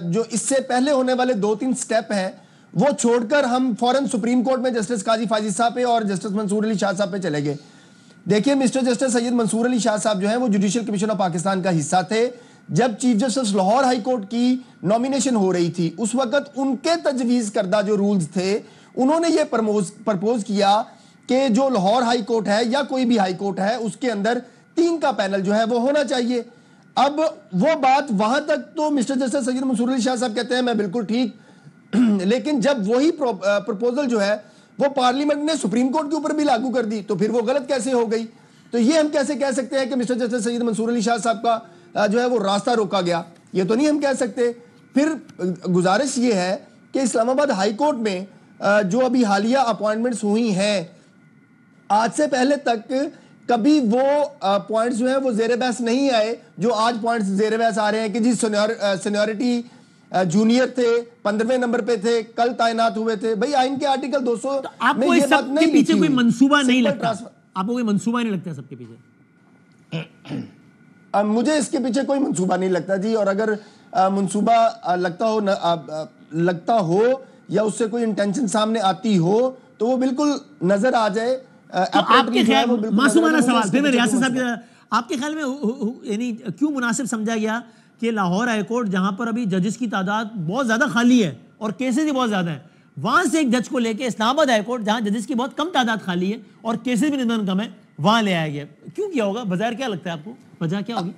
جو اس سے پہلے ہونے والے 2-3 سٹیپ ہیں وہ چھوڑ کر ہم فوراً سپریم کورٹ میں جسٹس قاضی فائز صاحب پہ اور جسٹس منصور علی شاہ صاحب پہ چلے گئے۔ دیکھیے مسٹر جسٹس سید منصور علی شاہ صاحب جو ہیں وہ جوڈیشل کمیشن آف پاکستان کا حصہ تھے جب chief justice Lahore high court کی نومینیشن ہو رہی تھی، اس وقت ان کے تجویز کردہ جو رولز تھے انہوں نے یہ پرپوز کیا کہ جو لاہور ہائی کورٹ ہے یا کوئی بھی ہائی کورٹ ہے اس کے اندر 3 کا پینل جو ہے وہ ہونا چاہیے۔ اب وہ بات وہاں تک تو مسٹر جسٹس سید منصور علی شاہ صاحب کہتے ہیں میں بالکل ٹھیک، لیکن جب وہی پروپوزل جو ہے وہ پارلیمنٹ نے سپریم کورٹ کے اوپر بھی لاگو کر دی تو پھر وہ غلط کیسے ہو گئی؟ تو یہ ہم کیسے کہہ سکتے ہیں کہ مسٹر جسٹس سید منصور علی شاہ صاحب کا جو ہے وہ راستہ روکا گیا؟ یہ تو نہیں ہم کہہ سکتے۔ پھر گزارش یہ ہے کہ اسلام آباد ہائی کورٹ میں جو ابھی حالیہ اپوائنٹمنٹس ہوئی ہیں آج سے پہلے تک کبھی وہ پوائنٹس جو ہیں وہ زیر بحث نہیں آئے جو آج پوائنٹس زیر بحث آ رہے ہیں کہ جی سینیورٹی جونیئر تھے 15ویں نمبر پہ تھے کل تعینات ہوئے تھے۔ بھئی آئین کے آرٹیکل 200 میں یہ بات نہیں پیچھے کوئی منصوبہ نہیں لگتا، آپ کو کوئی منصوبہ نہیں لگتا سب کے پیچھے؟ مجھے اس کے پیچھے کوئی منصوبہ نہیں لگتا جی، اور اگر منصوبہ لگتا ہو یا اس سے کوئی انٹینشن سامنے آتی ہو تو وہ بالکل نظر آ جائے۔ آپ کے خیال معصومانہ سوال پھر میں ریاست صاحب آپ کے خیال میں یعنی کیوں مناسب سمجھا گیا کہ لاہور ہائی کورٹ جہاں پر ابھی ججز کی تعداد بہت زیادہ خالی ہے اور کیسز بھی بہت زیادہ ہیں، وہاں سے ایک جج کو لے کے اسلام آباد ہائی کورٹ جہاں ججز کی بہت کم تعداد خالی ہے اور کیسز بھی نسبتاً کم ہے وہاں لے آیا گیا؟ کیوں کیا ہوگا بظاہر؟ کیا لگتا ہے آپ کو وجہ کیا ہوگی؟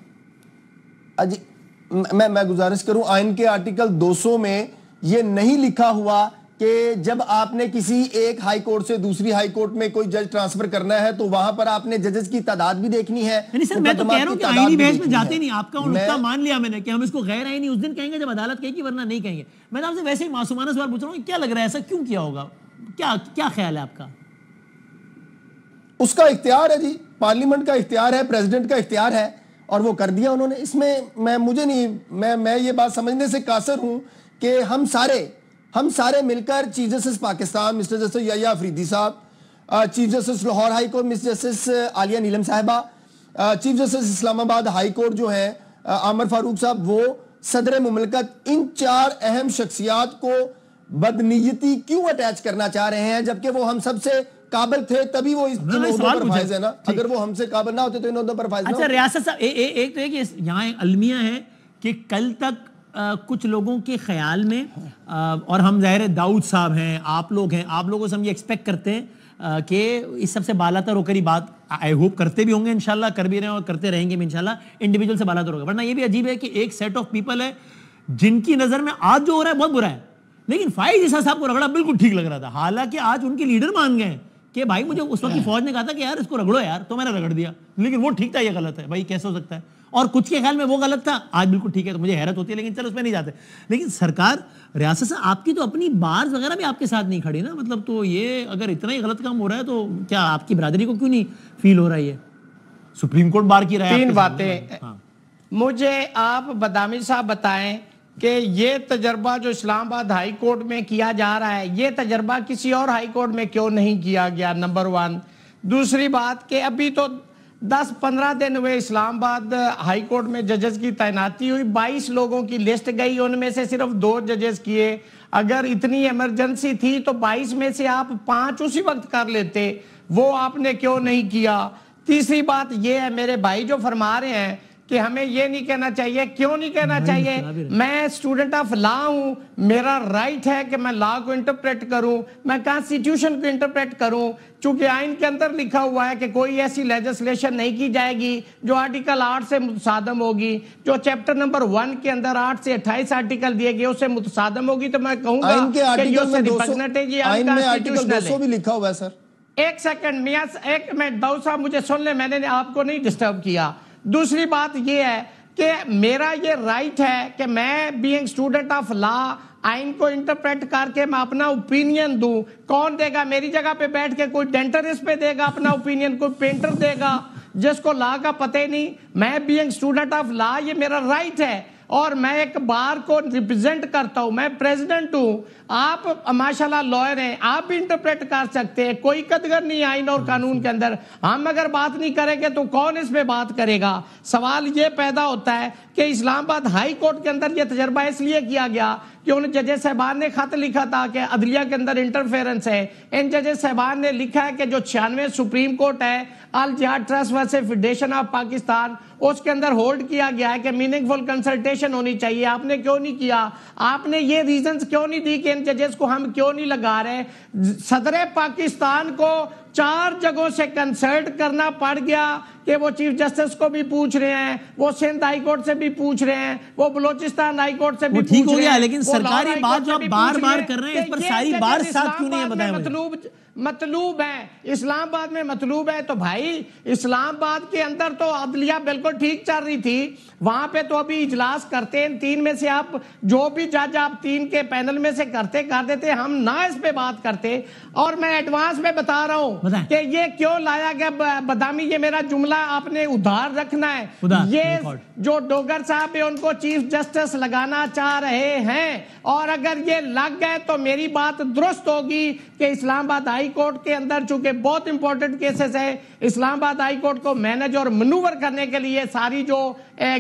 میں گزارش کروں، آئین کے آرٹیکل 200 میں یہ نہیں لکھا ہوا کہ جب آپ نے کسی ایک ہائی کورٹ سے دوسری ہائی کورٹ میں کوئی جج ٹرانسفر کرنا ہے تو وہاں پر آپ نے ججز کی تعداد بھی دیکھنی ہے۔ یعنی سر میں تو کہہ رہا ہوں کہ آئینی بحث میں جاتے نہیں، آپ کا وہ نقطہ مان لیا میں نے کہ ہم اس کو غیر آئینی اس دن کہیں گے جب عدالت کہے گی ورنہ نہیں کہیں گے۔ میں آپ سے ویسے ہی معصومانہ سوال پوچھ رہا ہوں کہ کیا لگ رہا ہے ایسا کیوں کیا ہوگا؟ کیا خیال ہے آپ کا؟ اس کا اختیار ہے جی، پارلیمنٹ کا اختیار ہے، پریزیڈنٹ کا اختیار ہے اور وہ کر دیا انہوں نے۔ اس میں میں یہ بات سمجھنے سے قاصر ہوں کہ ہم سارے مل کر chief justice Pakistan mister justice Yahya Afridi صاحب، chief justice Lahore high court mister justice Aliya Neelum صاحبہ، چیف جسٹس اسلام آباد ہائی کورٹ جو ہیں عامر فاروق صاحب، وہ صدر مملکت، ان 4 اہم شخصیات کو بدنیتی کیوں اٹیچ کرنا چاہ رہے ہیں جبکہ وہ ہم سب سے قابل تھے تبھی وہ ان عہدوں پر فائز ہے نا؟ اگر وہ ہم سے قابل نہ ہوتے تو ان عہدوں پر فائز نہ ہوتے۔ اچھا ریاست صاحب ایک تو ہے کہ یہاں المیہ ہے کہ کل تک کچھ لوگوں کے خیال میں اور ہم ظاہر داؤد صاحب ہیں، آپ لوگ ہیں، آپ لوگوں سے ہم یہ ایکسپیکٹ کرتے ہیں کہ اس سب سے بالا تر ہو کر ہی بات آئی ہوپ کرتے بھی ہوں گے انشاءاللہ، کر بھی رہے ہیں اور کرتے رہیں گے بھی انشاءاللہ، انڈیویجول سے بالا تر ہوگا۔ ورنہ یہ بھی عجیب ہے کہ ایک سیٹ آف پیپل ہے جن کی نظر میں آج جو ہو رہا ہے بہت برا ہے، لیکن فائز عیسیٰ صاحب کو رگڑا بالکل ٹھیک لگ رہا تھا، حالانکہ آج ان کے لیڈر مان گئے کہ بھائی مجھے اس وقت کی فوج نے کہا تھا کہ یار اس کو رگڑو یار، تو میں نے رگڑ دیا، لیکن وہ ٹھیک تھا، یہ غلط ہے بھائی کیسے ہو سکتا ہے؟ اور کچھ کے خیال میں وہ غلط تھا، آج بالکل ٹھیک ہے، تو مجھے حیرت ہوتی ہے، لیکن چلو اس میں نہیں جاتے۔ لیکن سرکار ریاست سے آپ کی تو اپنی بارز وغیرہ بھی آپ کے ساتھ نہیں کھڑی نا، مطلب تو یہ اگر اتنا ہی غلط کام ہو رہا ہے تو کیا آپ کی برادری کو کیوں نہیں فیل ہو رہا ہے؟ یہ سپریم کورٹ بار کی رائے 3 باتیں مجھے آپ بدامی صاحب بتائیں کہ یہ تجربہ جو اسلام آباد ہائی کورٹ میں کیا جا رہا ہے یہ تجربہ کسی اور ہائی کورٹ میں کیوں نہیں کیا گیا؟ نمبر 1۔ دوسری بات کہ ابھی تو 10-15 دن ہوئے اسلام آباد ہائی کورٹ میں ججز کی تعیناتی ہوئی، 22 لوگوں کی لسٹ گئی، ان میں سے صرف 2 ججز کیے۔ اگر اتنی ایمرجنسی تھی تو 22 میں سے آپ 5 اسی وقت کر لیتے، وہ آپ نے کیوں نہیں کیا؟ تیسری بات یہ ہے، میرے بھائی جو فرما رہے ہیں کہ ہمیں یہ نہیں کہنا چاہیے. کیوں نہیں کہنا چاہیے؟ میں اسٹوڈنٹ آف لا ہوں, میرا رائٹ ہے کہ میں لا کو انٹرپریٹ کروں, میں کانسٹیٹیوشن کو انٹرپریٹ کروں, چونکہ آئین کے اندر لکھا ہوا ہے کہ کوئی ایسی لیجسلیشن نہیں کی جائے گی جو آرٹیکل 8 سے متصادم ہوگی, جو چیپٹر نمبر 1 کے اندر 8 سے 28 آرٹیکل دیے گئے اس سے متصادم ہوگی, تو میں کہوں گا کہ یہ اس سے ریپگنٹ ہے, یہ آرٹیکل 200 بھی لکھا ہوا ہے سر. ایک سیکنڈ میاں, ایک منٹ داؤد صاحب مجھے سن لیں, میں نے آپ کو نہیں ڈسٹرب کیا. دوسری بات یہ ہے کہ میرا یہ رائٹ ہے کہ میں بینگ اسٹوڈنٹ آف لا آئین کو انٹرپریٹ کر کے میں اپنا اوپینین دوں. کون دے گا میری جگہ پہ بیٹھ کے؟ کوئی ڈینٹرسٹ پہ دے گا اپنا اوپینین, کوئی پینٹر دے گا جس کو لا کا پتہ نہیں. میں بینگ اسٹوڈنٹ آف لا, یہ میرا رائٹ ہے, اور میں ایک بار کو ریپرزینٹ کرتا ہوں, میں پریزیڈنٹ ہوں. آپ ماشاءاللہ لائر ہیں, آپ بھی انٹرپریٹ کر سکتے ہیں, کوئی قدغن نہیں آئین اور قانون کے اندر. ہم اگر بات نہیں کریں گے تو کون اس پہ بات کرے گا؟ سوال یہ پیدا ہوتا ہے کہ اسلام آباد ہائی کورٹ کے اندر یہ تجربہ اس لیے کیا گیا کہ ان ججز صاحبان نے خط لکھا تھا کہ عدلیہ کے اندر انٹرفیرنس ہے. ان ججز صاحبان نے لکھا ہے کہ جو 96 سپریم کورٹ ہے Al Jehad trust versus federation of Pakistan, اس کے اندر ہولڈ کیا گیا ہے کہ میننگ فل کنسلٹیشن ہونی چاہیے. آپ نے کیوں نہیں کیا؟ آپ نے یہ ریزنز کیوں نہیں دی کہ ان ججز کو ہم کیوں نہیں لگا رہے؟ صدر پاکستان کو 4 جگہوں سے کنسلٹ کرنا پڑ گیا کہ وہ چیف جسٹس کو بھی پوچھ رہے ہیں, وہ سندھ ہائی کورٹ سے بھی پوچھ رہے ہیں, وہ بلوچستان ہائی کورٹ سے بھی پوچھ رہے ہیں. ٹھیک ہو گیا, لیکن سرکاری بات جو آپ بار بار کر رہے ہیں اس پر ساری بار ساتھ کیوں نہیں ہے بتائیں مجھے. مطلوب ہے اسلام آباد میں, مطلوب ہے تو بھائی اسلام آباد کے اندر تو عدلیہ بالکل ٹھیک چل رہی تھی, وہاں پہ تو ابھی اجلاس کرتے ہیں 3 میں سے, آپ جو بھی جج آپ 3 کے پینل میں سے کرتے کر دیتے, ہم نہ اس پہ بات کرتے. اور میں ایڈوانس میں بتا رہا ہوں کہ یہ کیوں لایا گیا بدامی, یہ میرا جملہ آپ نے ادھار رکھنا ہے. یہ جو ڈوگر صاحب ہے ان کو چیف جسٹس لگانا چاہ رہے ہیں, اور اگر یہ لگ گئے تو میری بات درست ہوگی کہ اسلام آباد ہائی کورٹ کے اندر چونکہ بہت امپورٹنٹ کیسز ہے, اسلام آباد ہائی کورٹ کو مینج اور منور کرنے کے لیے ساری جو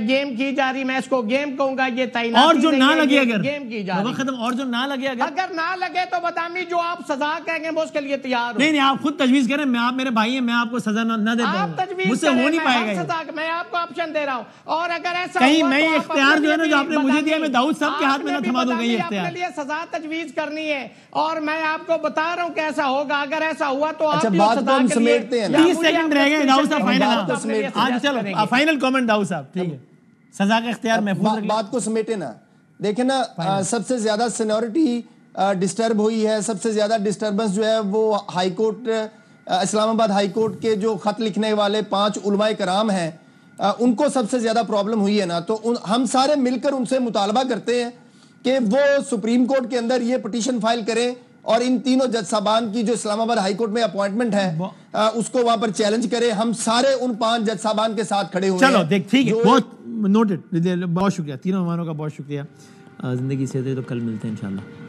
گیم کی جا رہی, میں اس کو گیم کہوں گا, یہ تعیناتی اور جو نہ لگے اگر گیم کی جا رہی ختم, اور جو نہ لگے اگر نہ لگے تو بدامی جو آپ سزا کہیں گے وہ اس کے لیے تیار ہوں. نہیں آپ خود تجویز کریں, میں آپ میرے بھائی ہیں, میں آپ کو سزا نہ دیتا ہوں, مجھ سے ہو نہیں پائے گا, میں آپ کو آپشن دے رہا ہوں. اور اگر ایسا کہیں میں اختیار جو ہے نا جو آپ نے مجھے دیا, میں داؤد صاحب کے ہاتھ میں نہ تھما دوں کہیں اختیار. اپنے لیے سزا تجویز کرنی ہے, اور میں آپ کو بتا رہا ہوں کہ ایسا ہوگا. اگر ایسا ہوا تو آپ بات کو ہم سمیٹتے ہیں. 30 سیکنڈ رہ گئے داؤد صاحب, فائنل آج چلو فائنل کامنٹ داؤد صاحب, ٹھیک ہے, سزا کا اختیار محفوظ رکھیں. بات کو سمیٹے نا, دیکھیں نا, سب سے زیادہ سینیورٹی ڈسٹرب ہوئی ہے, سب سے زیادہ ڈسٹربنس جو ہے وہ ہائی کورٹ, اسلام آباد ہائی کورٹ کے جو خط لکھنے والے 5 علماء کرام ہیں ان کو سب سے زیادہ پرابلم ہوئی ہے نا. تو ہم سارے مل کر ان سے مطالبہ کرتے ہیں کہ وہ سپریم کورٹ کے اندر یہ پٹیشن فائل کریں, اور ان تینوں جج صاحبان کی جو اسلام آباد ہائی کورٹ میں اپوائنٹمنٹ ہے اس کو وہاں پر چیلنج کرے. ہم سارے ان 5 جج صاحبان کے ساتھ کھڑے ہوئے ہیں. چلو دیکھ ٹھیک ہے, بہت نوٹڈ, بہت شکریہ, تینوں مہمانوں کا بہت شکریہ. زندگی سے تو کل ملتے ہیں انشاءاللہ.